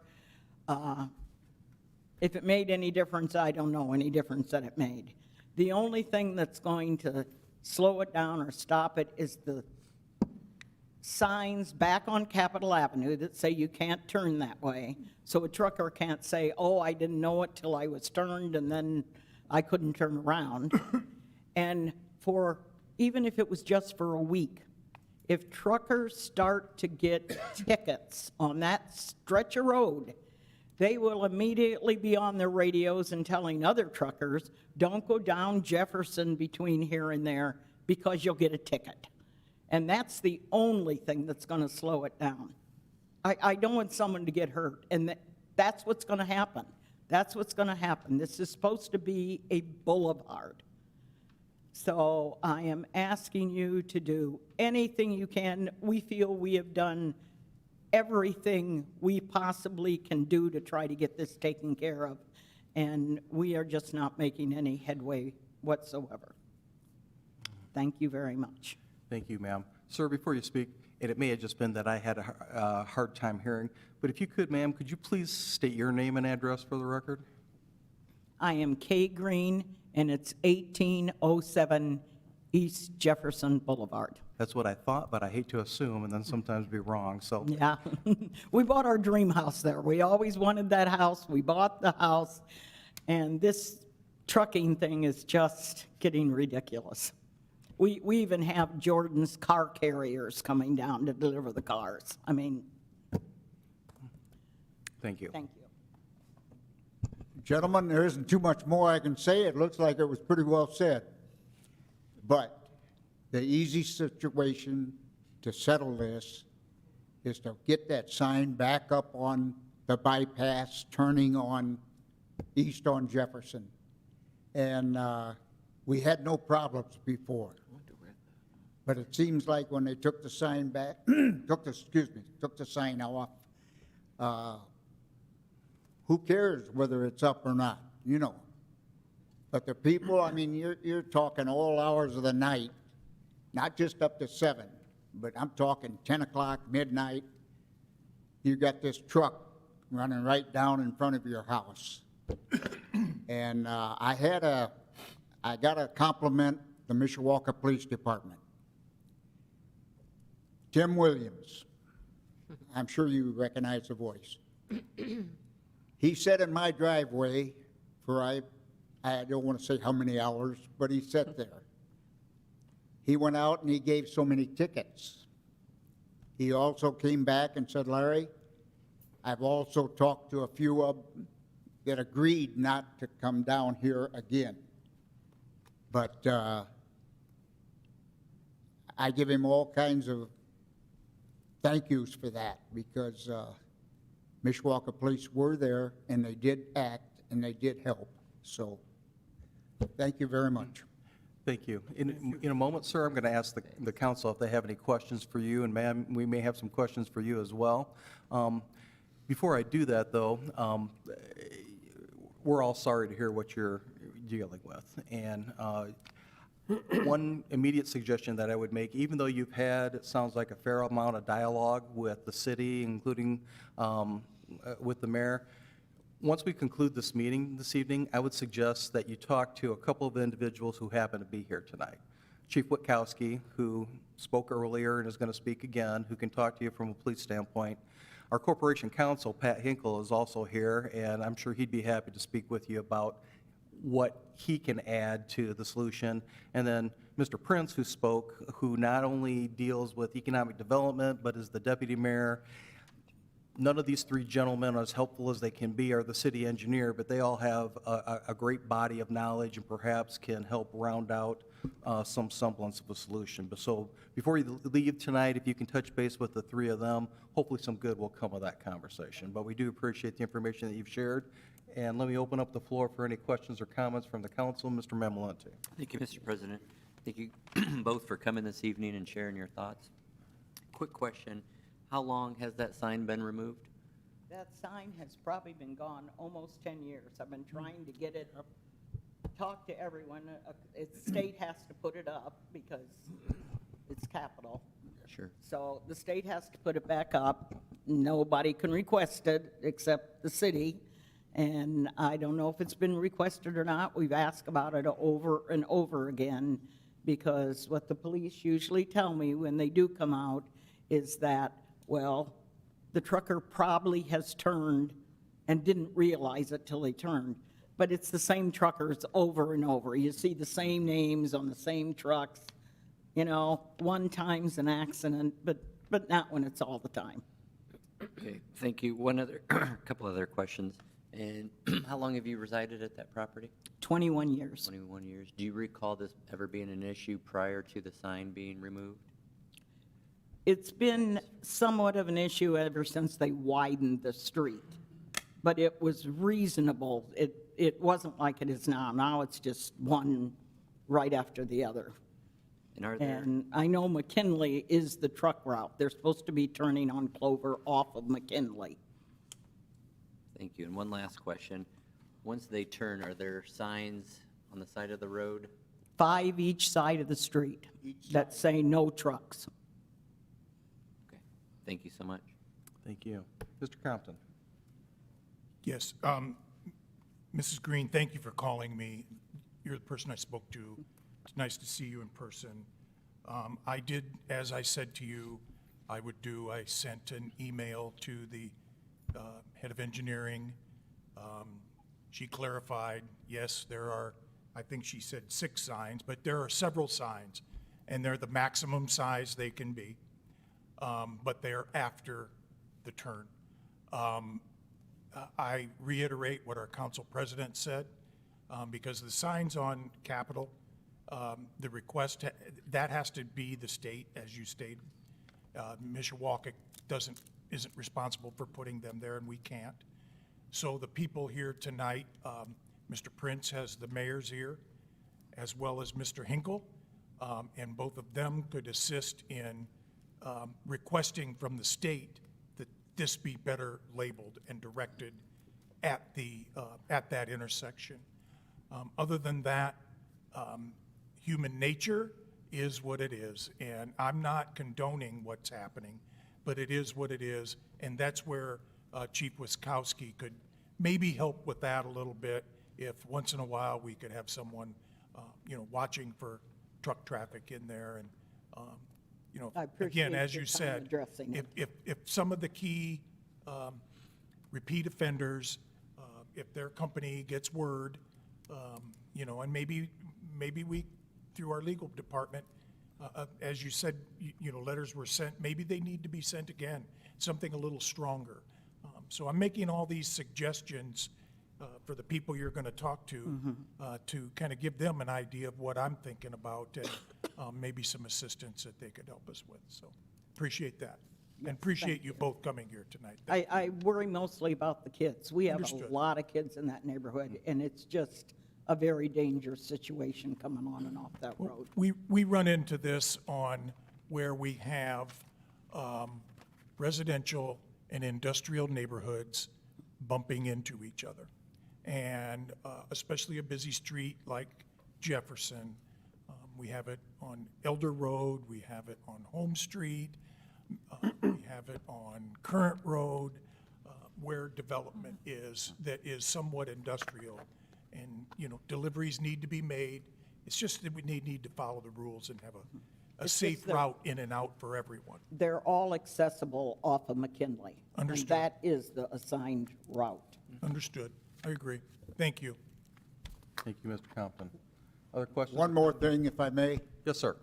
If it made any difference, I don't know any difference that it made. The only thing that's going to slow it down or stop it is the signs back on Capitol Avenue that say you can't turn that way. So a trucker can't say, oh, I didn't know it till I was turned and then I couldn't turn around. And even if it was just for a week, if truckers start to get tickets on that stretch of road, they will immediately be on their radios and telling other truckers, don't go down Jefferson between here and there because you'll get a ticket. And that's the only thing that's going to slow it down. I don't want someone to get hurt, and that's what's going to happen. That's what's going to happen. This is supposed to be a boulevard. So I am asking you to do anything you can. We feel we have done everything we possibly can do to try to get this taken care of, and we are just not making any headway whatsoever. Thank you very much. Thank you, ma'am. Sir, before you speak, and it may have just been that I had a hard time hearing, but if you could, ma'am, could you please state your name and address for the record? I am Kay Green, and it's 1807 East Jefferson Boulevard. That's what I thought, but I hate to assume and then sometimes be wrong, so. Yeah, we bought our dream house there. We always wanted that house. We bought the house, and this trucking thing is just getting ridiculous. We even have Jordan's car carriers coming down to deliver the cars. I mean, Thank you. thank you. Gentlemen, there isn't too much more I can say. It looks like it was pretty well said. But the easy situation to settle this is to get that sign back up on the bypass turning on east on Jefferson. And we had no problems before. But it seems like when they took the sign back, took the sign off, who cares whether it's up or not, you know? But the people, I mean, you're talking all hours of the night, not just up to 7, but I'm talking 10 o'clock, midnight. You got this truck running right down in front of your house. And I got to compliment the Mishawaka Police Department. Tim Williams, I'm sure you recognize the voice. He sat in my driveway for, I don't want to say how many hours, but he sat there. He went out and he gave so many tickets. He also came back and said, Larry, I've also talked to a few of them that agreed not to come down here again. But I give him all kinds of thank yous for that, because Mishawaka Police were there, and they did act, and they did help. So, thank you very much. Thank you. In a moment, sir, I'm going to ask the council if they have any questions for you, and ma'am, we may have some questions for you as well. Before I do that, though, we're all sorry to hear what you're dealing with. And one immediate suggestion that I would make, even though you've had, it sounds like, a fair amount of dialogue with the city, including with the mayor, once we conclude this meeting this evening, I would suggest that you talk to a couple of individuals who happen to be here tonight. Chief Witkowski, who spoke earlier and is going to speak again, who can talk to you from a police standpoint. Our corporation counsel, Pat Hinkle, is also here, and I'm sure he'd be happy to speak with you about what he can add to the solution. And then Mr. Prince, who spoke, who not only deals with economic development, but is the deputy mayor. None of these three gentlemen, as helpful as they can be, are the city engineer, but they all have a great body of knowledge and perhaps can help round out some semblance of a solution. But so before you leave tonight, if you can touch base with the three of them, hopefully some good will come of that conversation. But we do appreciate the information that you've shared. And let me open up the floor for any questions or comments from the council. Mr. Mamalente. Thank you, Mr. President. Thank you both for coming this evening and sharing your thoughts. Quick question. How long has that sign been removed? That sign has probably been gone almost 10 years. I've been trying to get it up, talk to everyone. The state has to put it up because it's capital. Sure. So the state has to put it back up. Nobody can request it except the city. And I don't know if it's been requested or not. We've asked about it over and over again, because what the police usually tell me when they do come out is that, well, the trucker probably has turned and didn't realize it till he turned. But it's the same truckers over and over. You see the same names on the same trucks. You know, one time's an accident, but not when it's all the time. Okay, thank you. One other, couple other questions. And how long have you resided at that property? 21 years. 21 years. Do you recall this ever being an issue prior to the sign being removed? It's been somewhat of an issue ever since they widened the street, but it was reasonable. It wasn't like it is now. Now it's just one right after the other. And are there, And I know McKinley is the truck route. They're supposed to be turning on Clover off of McKinley. thank you. And one last question. Once they turn, are there signs on the side of the road? 5 each side of the street that say no trucks. Okay, thank you so much. Thank you. Mr. Compton? Yes, Mrs. Green, thank you for calling me. You're the person I spoke to. It's nice to see you in person. I did, as I said to you, I would do, I sent an email to the head of engineering. She clarified, yes, there are, I think she said 6 signs, but there are several signs, and they're the maximum size they can be, but they're after the turn. I reiterate what our council president said, because the signs on Capitol, the request, that has to be the state, as you stated. Mishawaka isn't responsible for putting them there, and we can't. So the people here tonight, Mr. Prince has the mayor's ear, as well as Mr. Hinkle, and both of them could assist in requesting from the state that this be better labeled and directed at that intersection. Other than that, human nature is what it is, and I'm not condoning what's happening, but it is what it is, and that's where Chief Wiskowski could maybe help with that a little bit, if once in a while we could have someone, watching for truck traffic in there, and, I appreciate again, as your you time said, addressing it. if some of the key repeat offenders, if their company gets word, and maybe we, through our legal department, as you said, letters were sent, maybe they need to be sent again, something a little stronger. So I'm making all these suggestions for the people you're going to talk to kind of give them an idea of what I'm thinking about, and maybe some assistance that they could help us with. So appreciate that. And appreciate you both coming here tonight. I worry mostly about the kids. We have Understood. a lot of kids in that neighborhood, and it's just a very dangerous situation coming on and off that road. We run into this on where we have residential and industrial neighborhoods bumping into each other. And especially a busy street like Jefferson. We have it on Elder Road, we have it on Home Street, we have it on Current Road, where development is, that is somewhat industrial. And, deliveries need to be made. It's just that we need to follow the rules and have a It's safe just that- route in and out for everyone. They're all accessible off of McKinley. Understood. And that is the assigned route. Understood. I agree. Thank you. Thank you, Mr. Compton. Other questions? One more thing, if I may. Yes, sir.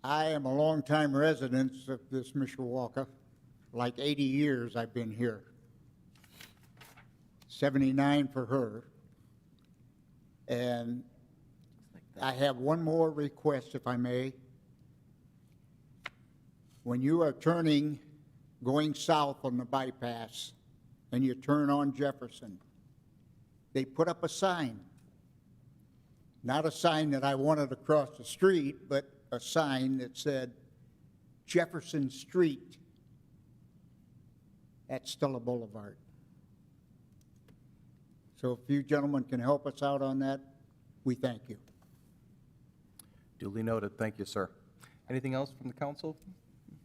I am a longtime resident of this Mishawaka. Like 80 years I've been here. 79 for her. And I have one more request, if I may. When you are going south on the bypass, and you turn on Jefferson, they put up a sign. Not a sign that I wanted across the street, but a sign that said Jefferson Street at Stella Boulevard. So if you gentlemen can help us out on that, we thank you. Duly noted. Thank you, sir. Anything else from the council?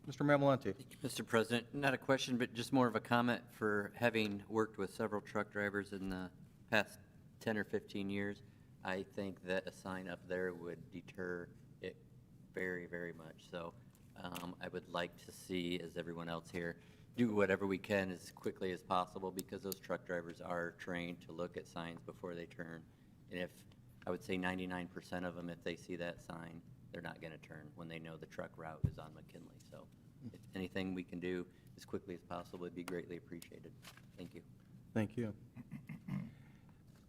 Mr. Mamalante? Mr. President, not a question, but just more of a comment for having worked with several truck drivers in the past 10 or 15 years. I think that a sign up there would deter it very, very much. So I would like to see, as everyone else here, do whatever we can as quickly as possible because those truck drivers are trained to look at signs before they turn. And if, I would say 99% of them, if they see that sign, they're not going to turn when they know the truck route is on McKinley. So if anything we can do as quickly as possible would be greatly appreciated. Thank you. Thank you.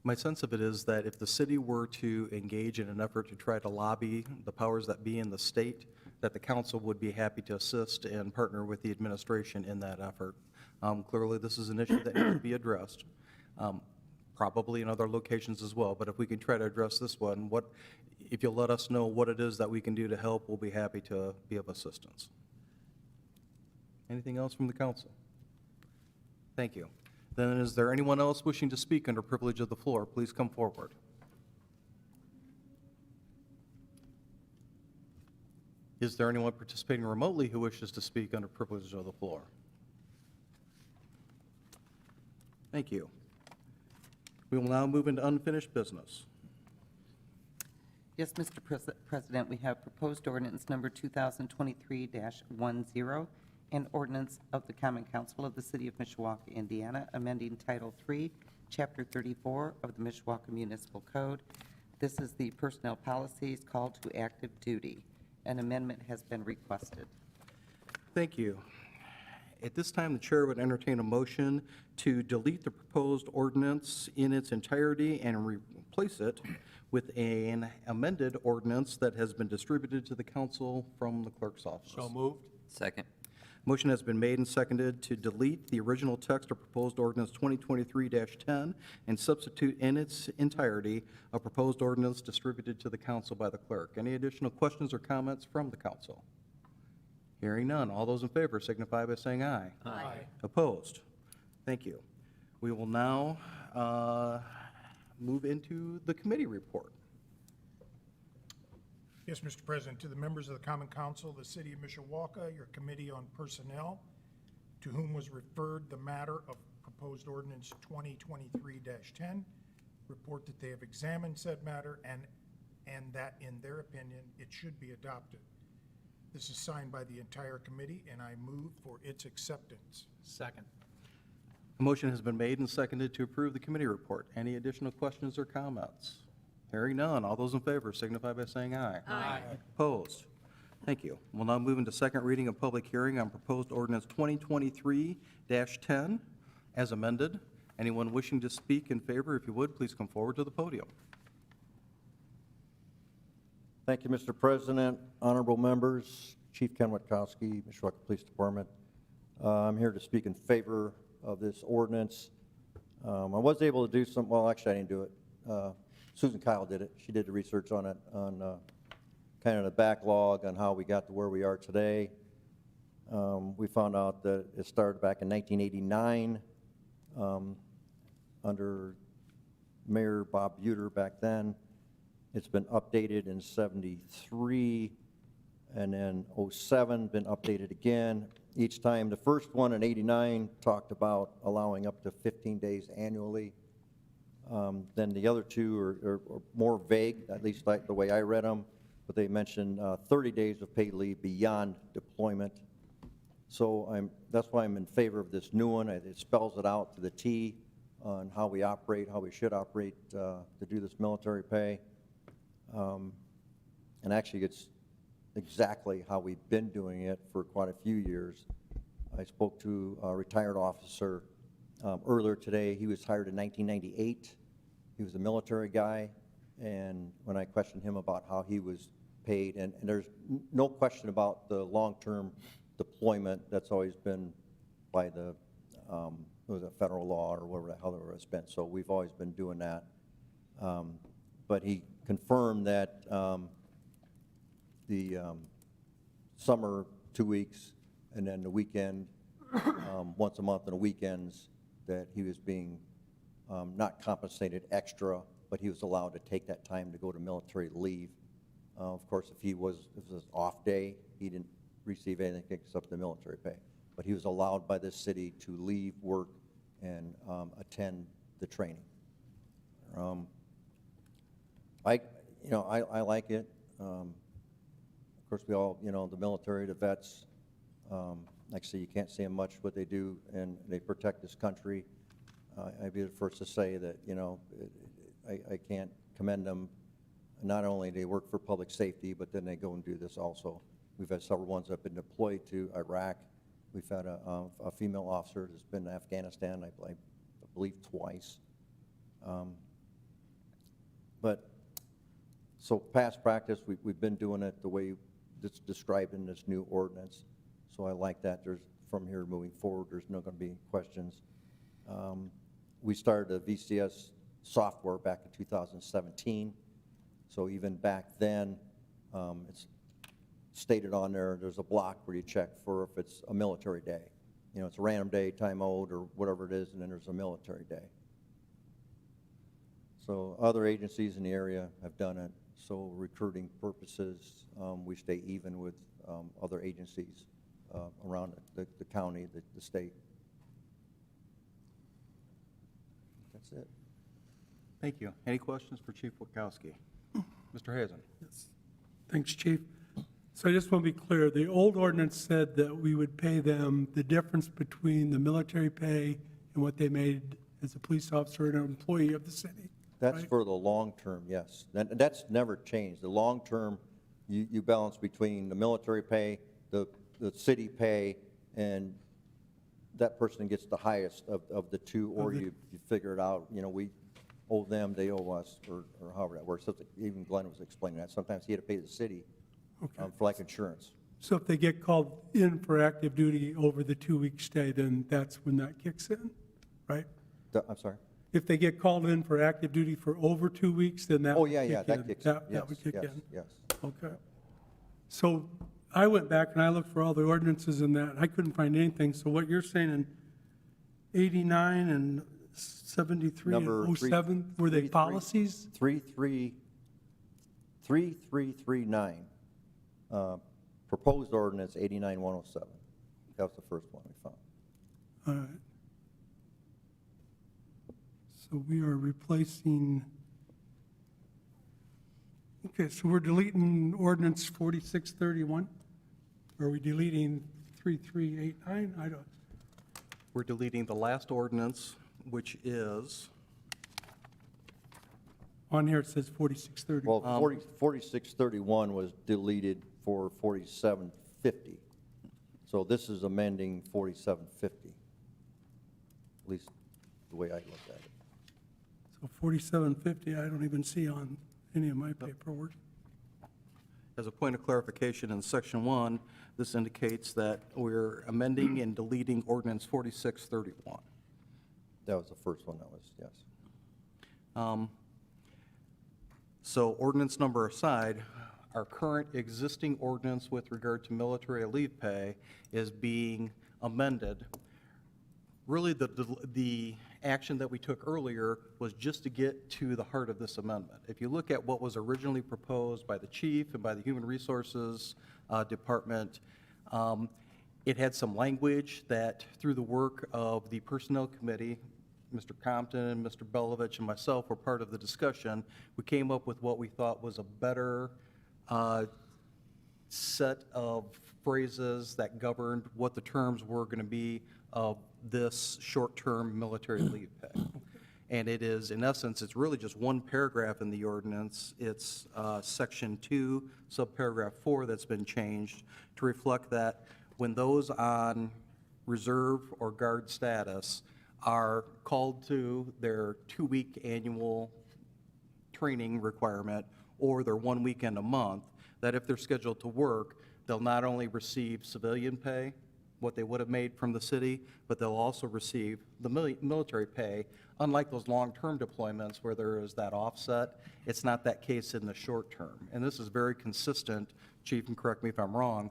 My sense of it is that if the city were to engage in an effort to try to lobby the powers that be in the state, that the council would be happy to assist and partner with the administration in that effort. Clearly, this is an issue that needs to be addressed, probably in other locations as well, but if we can try to address this one, if you'll let us know what it is that we can do to help, we'll be happy to be of assistance. Anything else from the council? Thank you. Then is there anyone else wishing to speak under privilege of the floor? Please come forward. Is there anyone participating remotely who wishes to speak under privilege of the floor? Thank you. We will now move into unfinished business. Yes, Mr. President, we have proposed ordinance number 2023-10, an ordinance of the Common Council of the City of Mishawaka, Indiana, amending Title III, Chapter 34 of the Mishawaka Municipal Code. This is the personnel policies call to active duty. An amendment has been requested. Thank you. At this time, the chair would entertain a motion to delete the proposed ordinance in its entirety and replace it with an amended ordinance that has been distributed to the council from the clerk's office. So moved. Second. Motion has been made and seconded to delete the original text of proposed ordinance 2023-10 and substitute in its entirety a proposed ordinance distributed to the council by the clerk. Any additional questions or comments from the council? Hearing none. All those in favor signify by saying aye. Aye. Opposed? Thank you. We will now move into the committee report. Yes, Mr. President, to the members of the Common Council of the City of Mishawaka, your Committee on Personnel, to whom was referred the matter of proposed ordinance 2023-10, report that they have examined said matter and that, in their opinion, it should be adopted. This is signed by the entire committee, and I move for its acceptance. Second. A motion has been made and seconded to approve the committee report. Any additional questions or comments? Hearing none. All those in favor signify by saying aye. Aye. Opposed? Thank you. We'll now move into second reading of public hearing on proposed ordinance 2023-10 as amended. Anyone wishing to speak in favor, if you would, please come forward to the podium. Thank you, Mr. President, honorable members, Chief Ken Witkowski, Mishawaka Police Department. I'm here to speak in favor of this ordinance. I was able to do some, well, actually, I didn't do it. Susan Kyle did it. She did the research on it, on kind of the backlog on how we got to where we are today. We found out that it started back in 1989 under Mayor Bob Buter back then. It's been updated in 73, and then 07, been updated again. Each time, the first one in 89 talked about allowing up to 15 days annually. Then the other two are more vague, at least like the way I read them, but they mentioned 30 days of paid leave beyond deployment. So that's why I'm in favor of this new one. It spells it out to the T on how we operate, how we should operate to do this military pay. And actually, it's exactly how we've been doing it for quite a few years. I spoke to a retired officer earlier today. He was hired in 1998. He was a military guy, and when I questioned him about how he was paid, and there's no question about the long-term deployment, that's always been by the was it federal law or whatever the hell it's been. So we've always been doing that. But he confirmed that the summer 2 weeks, and then the weekend once a month on the weekends, that he was being not compensated extra, but he was allowed to take that time to go to military leave. Of course, if it was an off day, he didn't receive anything except the military pay. But he was allowed by this city to leave work and attend the training. I like it. Of course, we all, the military, the vets, like I say, you can't see them much what they do, and they protect this country. I'd be the first to say that, I can't commend them. Not only they work for public safety, but then they go and do this also. We've had several ones that have been deployed to Iraq. We've had a female officer that's been to Afghanistan, I believe twice. So past practice, we've been doing it the way it's described in this new ordinance. So I like that. From here moving forward, there's not going to be any questions. We started a VCS software back in 2017. So even back then, it's stated on there's a block where you check for if it's a military day. It's a random day, time owed, or whatever it is, and then there's a military day. So other agencies in the area have done it. So recruiting purposes, we stay even with other agencies around the county, the state. That's it. Thank you. Any questions for Chief Witkowski? Mr. Hazen? Thanks, Chief. So I just want to be clear, the old ordinance said that we would pay them the difference between the military pay and what they made as a police officer and an employee of the city. That's right? for the long term, yes. That's never changed. The long term, you balance between the military pay, the city pay, and that person gets the highest of the two, or you figure it out. We owe them, they owe us, or however that works. So even Glenn was explaining that. Sometimes he had to pay the city for like insurance. So if they get called in for active duty over the 2-week stay, then that's when that kicks in, right? I'm sorry? If they get called in for active duty for over 2 weeks, then that would Yeah, kick that in. kicks in. That would kick in. Yes. Okay. So I went back and I looked for all the ordinances in that. I couldn't find anything. So what you're saying in 89 and 73 and 07, were they policies? 3339, proposed ordinance 89107. That was the first one we found. All right. So we are replacing, okay, so we're deleting ordinance 4631? Are we deleting 3389? I don't, We're deleting the last ordinance, which is, on here it says 4630. Well, 4631 was deleted for 4750. So this is amending 4750, at least the way I look at it. So 4750, I don't even see on any of my paperwork. as a point of clarification, in Section 1, this indicates that we're amending and deleting ordinance 4631. That was the first one, that was, yes. So ordinance number aside, our current existing ordinance with regard to military leave pay is being amended. Really, the action that we took earlier was just to get to the heart of this amendment. If you look at what was originally proposed by the chief and by the Human Resources Department, it had some language that, through the work of the Personnel Committee, Mr. Compton, Mr. Belovich, and myself were part of the discussion. We came up with what we thought was a better set of phrases that governed what the terms were going to be of this short-term military leave pay. And it is, in essence, it's really just one paragraph in the ordinance. It's Section 2, subparagraph 4 that's been changed to reflect that when those on reserve or guard status are called to their 2-week annual training requirement or their 1 weekend a month, that if they're scheduled to work, they'll not only receive civilian pay, what they would have made from the city, but they'll also receive the military pay. Unlike those long-term deployments where there is that offset, it's not that case in the short term. And this is very consistent, Chief, and correct me if I'm wrong,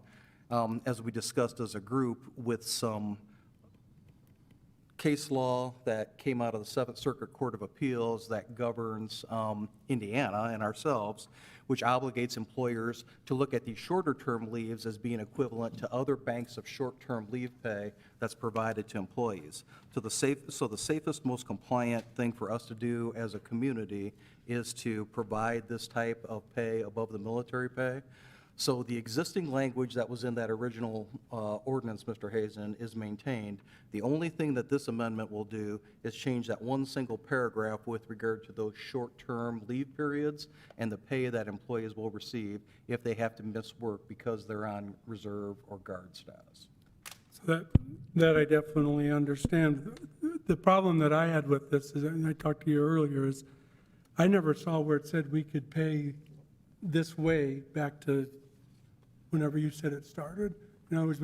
as we discussed as a group with some case law that came out of the Seventh Circuit Court of Appeals that governs Indiana and ourselves, which obligates employers to look at these shorter-term leaves as being equivalent to other banks of short-term leave pay that's provided to employees. So the safest, most compliant thing for us to do as a community is to provide this type of pay above the military pay. So the existing language that was in that original ordinance, Mr. Hazen, is maintained. The only thing that this amendment will do is change that one single paragraph with regard to those short-term leave periods and the pay that employees will receive if they have to miss work because they're on reserve or guard status. So that I definitely understand. The problem that I had with this is, and I talked to you earlier, is I never saw where it said we could pay this way back to whenever you said it started. In other words,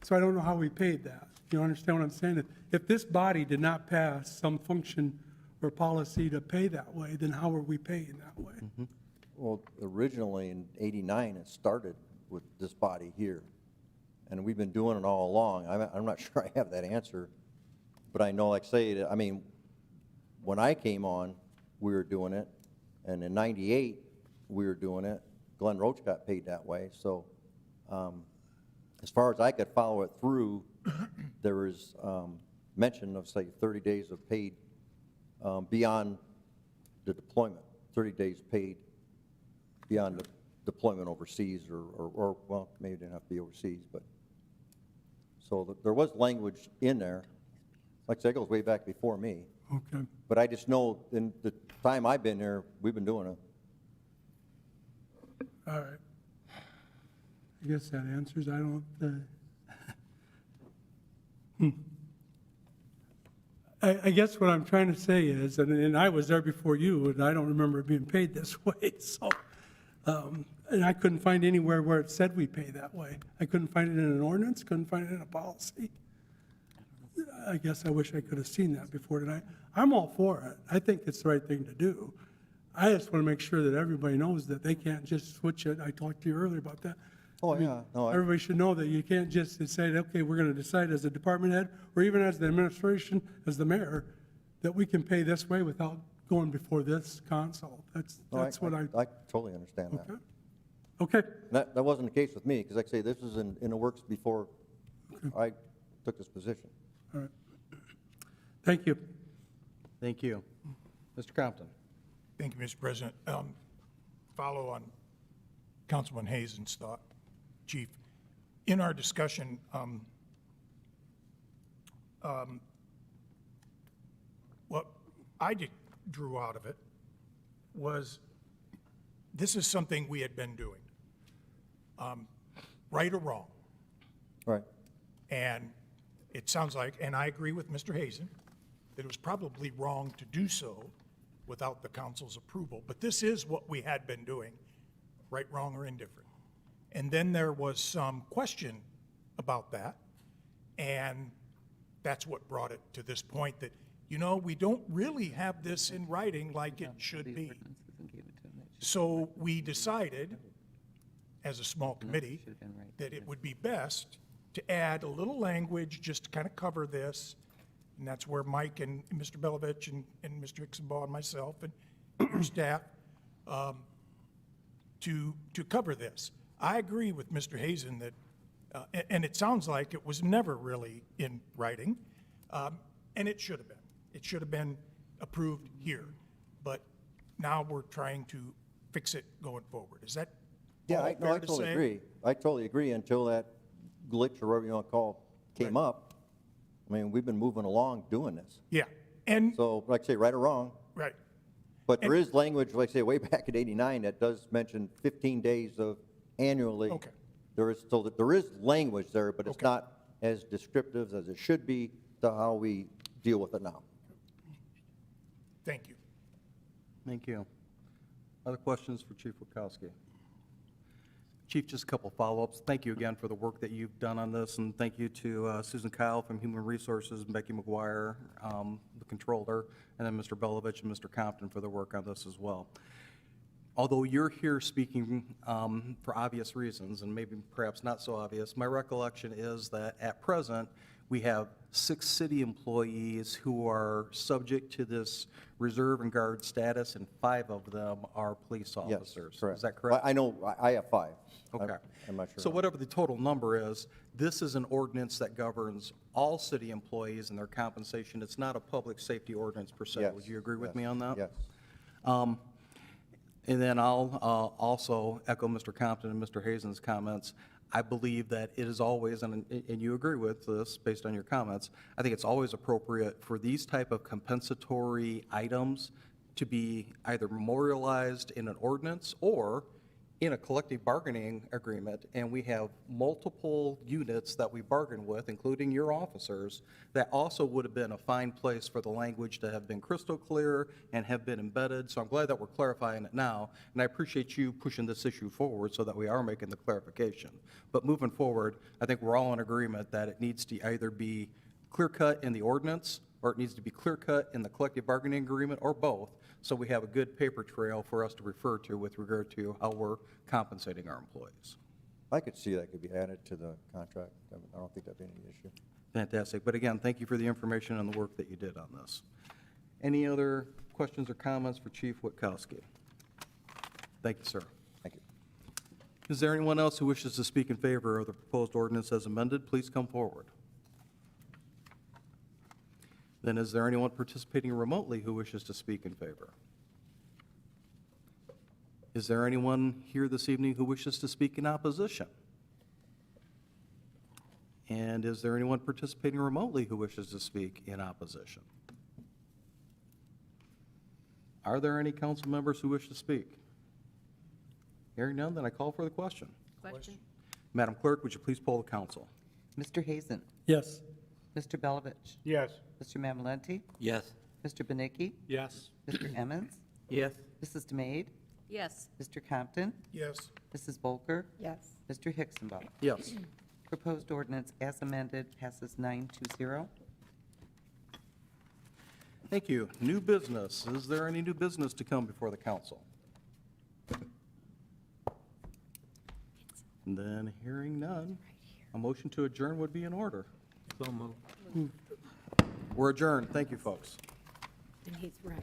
so I don't know how we paid that. You understand what I'm saying? If this body did not pass some function or policy to pay that way, then how are we paying that way? Well, originally in '89, it started with this body here. And we've been doing it all along. I'm not sure I have that answer, but I know, like say, I mean, when I came on, we were doing it. And in '98, we were doing it. Glenn Roach got paid that way. So as far as I could follow it through, there was mention of, say, 30 days of paid beyond the deployment, 30 days paid beyond the deployment overseas or well, maybe it didn't have to be overseas, but so there was language in there. Like I said, it goes way back before me. Okay. But I just know in the time I've been here, we've been doing it. All right. I guess that answers, I don't, I guess what I'm trying to say is, and I was there before you, and I don't remember it being paid this way, so, and I couldn't find anywhere where it said we pay that way. I couldn't find it in an ordinance, couldn't find it in a policy. I guess I wish I could have seen that before tonight. I'm all for it. I think it's the right thing to do. I just want to make sure that everybody knows that they can't just switch it. I talked to you earlier about that. Oh, yeah. No, Everybody should know that you can't just say, okay, we're going to decide as a department head, or even as the administration, as the mayor, that we can pay this way without going before this council. That's what I totally understand that. Okay. That wasn't the case with me, because like I say, this was in the works before I took this position. All right. Thank you. Thank you. Mr. Compton. Thank you, Mr. President. Follow on Councilman Hazen's thought, Chief. In our discussion, what I drew out of it was this is something we had been doing, right or wrong. Right. And it sounds like, and I agree with Mr. Hazen, that it was probably wrong to do so without the council's approval. But this is what we had been doing, right, wrong, or indifferent. And then there was some question about that, and that's what brought it to this point that, you know, we don't really have this in writing like it should be. So we decided, as a small committee, that it would be best to add a little language just to kind of cover this. And that's where Mike and Mr. Belovich and Mr. Ixenbaugh and myself and your staff to cover this. I agree with Mr. Hazen that, and it sounds like it was never really in writing, and it should have been. It should have been approved here. But now we're trying to fix it going forward. Is that Yeah, all I fair to totally say? agree. I totally agree until that glitch or whatever you want to call it came up. I mean, we've been moving along doing this. Yeah, and, So, like I say, right or wrong, right. but there is language, like I say, way back in '89 that does mention 15 days of annually. Okay. There is, so that there is language there, but it's Okay. not as descriptive as it should be to how we deal with it now. Thank you. Thank you. Other questions for Chief Witkowski? Chief, just a couple follow-ups. Thank you again for the work that you've done on this, and thank you to Susan Kyle from Human Resources, and Becky McGuire, the controller, and then Mr. Belovich and Mr. Compton for their work on this as well. Although you're here speaking for obvious reasons, and maybe perhaps not so obvious, my recollection is that at present, We have 6 city employees who are subject to this reserve and guard status, and 5 of them are police Yes, officers. correct. Is that correct? I know, I have 5. Okay. I'm not sure. So whatever the total number is, this is an ordinance that governs all city employees and their compensation. It's not a public safety ordinance per se. Yes, Would you agree with yes, me on that? Yes. And then I'll also echo Mr. Compton and Mr. Hazen's comments. I believe that it is always, and you agree with this based on your comments, I think it's always appropriate for these type of compensatory items to be either memorialized in an ordinance or in a collective bargaining agreement, and we have multiple units that we bargain with, including your officers, that also would have been a fine place for the language to have been crystal clear and have been embedded. So I'm glad that we're clarifying it now, and I appreciate you pushing this issue forward so that we are making the clarification. But moving forward, I think we're all in agreement that it needs to either be clear-cut in the ordinance, or it needs to be clear-cut in the collective bargaining agreement, or both, so we have a good paper trail for us to refer to with regard to how we're compensating our employees. I could see that could be added to the contract. I don't think that'd be any issue. Fantastic. But again, thank you for the information and the work that you did on this. Any other questions or comments for Chief Witkowski? Thank you, sir. Thank you. Is there anyone else who wishes to speak in favor of the proposed ordinance as amended? Please come forward. Then is there anyone participating remotely who wishes to speak in favor? Is there anyone here this evening who wishes to speak in opposition? And is there anyone participating remotely who wishes to speak in opposition? Are there any council members who wish to speak? Hearing none, then I call for the question. Question? Madam Clerk, would you please poll the council? Mr. Hazen? Yes. Mr. Belovich? Yes. Mr. Mamalenti? Yes. Mr. Benicki? Yes. Mr. Emmons? Yes. Mrs. DeMade? Yes. Mr. Compton? Yes. Mrs. Volker? Yes. Mr. Hicksonball? Yes. Proposed ordinance as amended passes 9-0. Thank you. New business. Is there any new business to come before the council? And then hearing none, a motion to adjourn would be in order. So moved. We're adjourned. Thank you, folks. And he's right.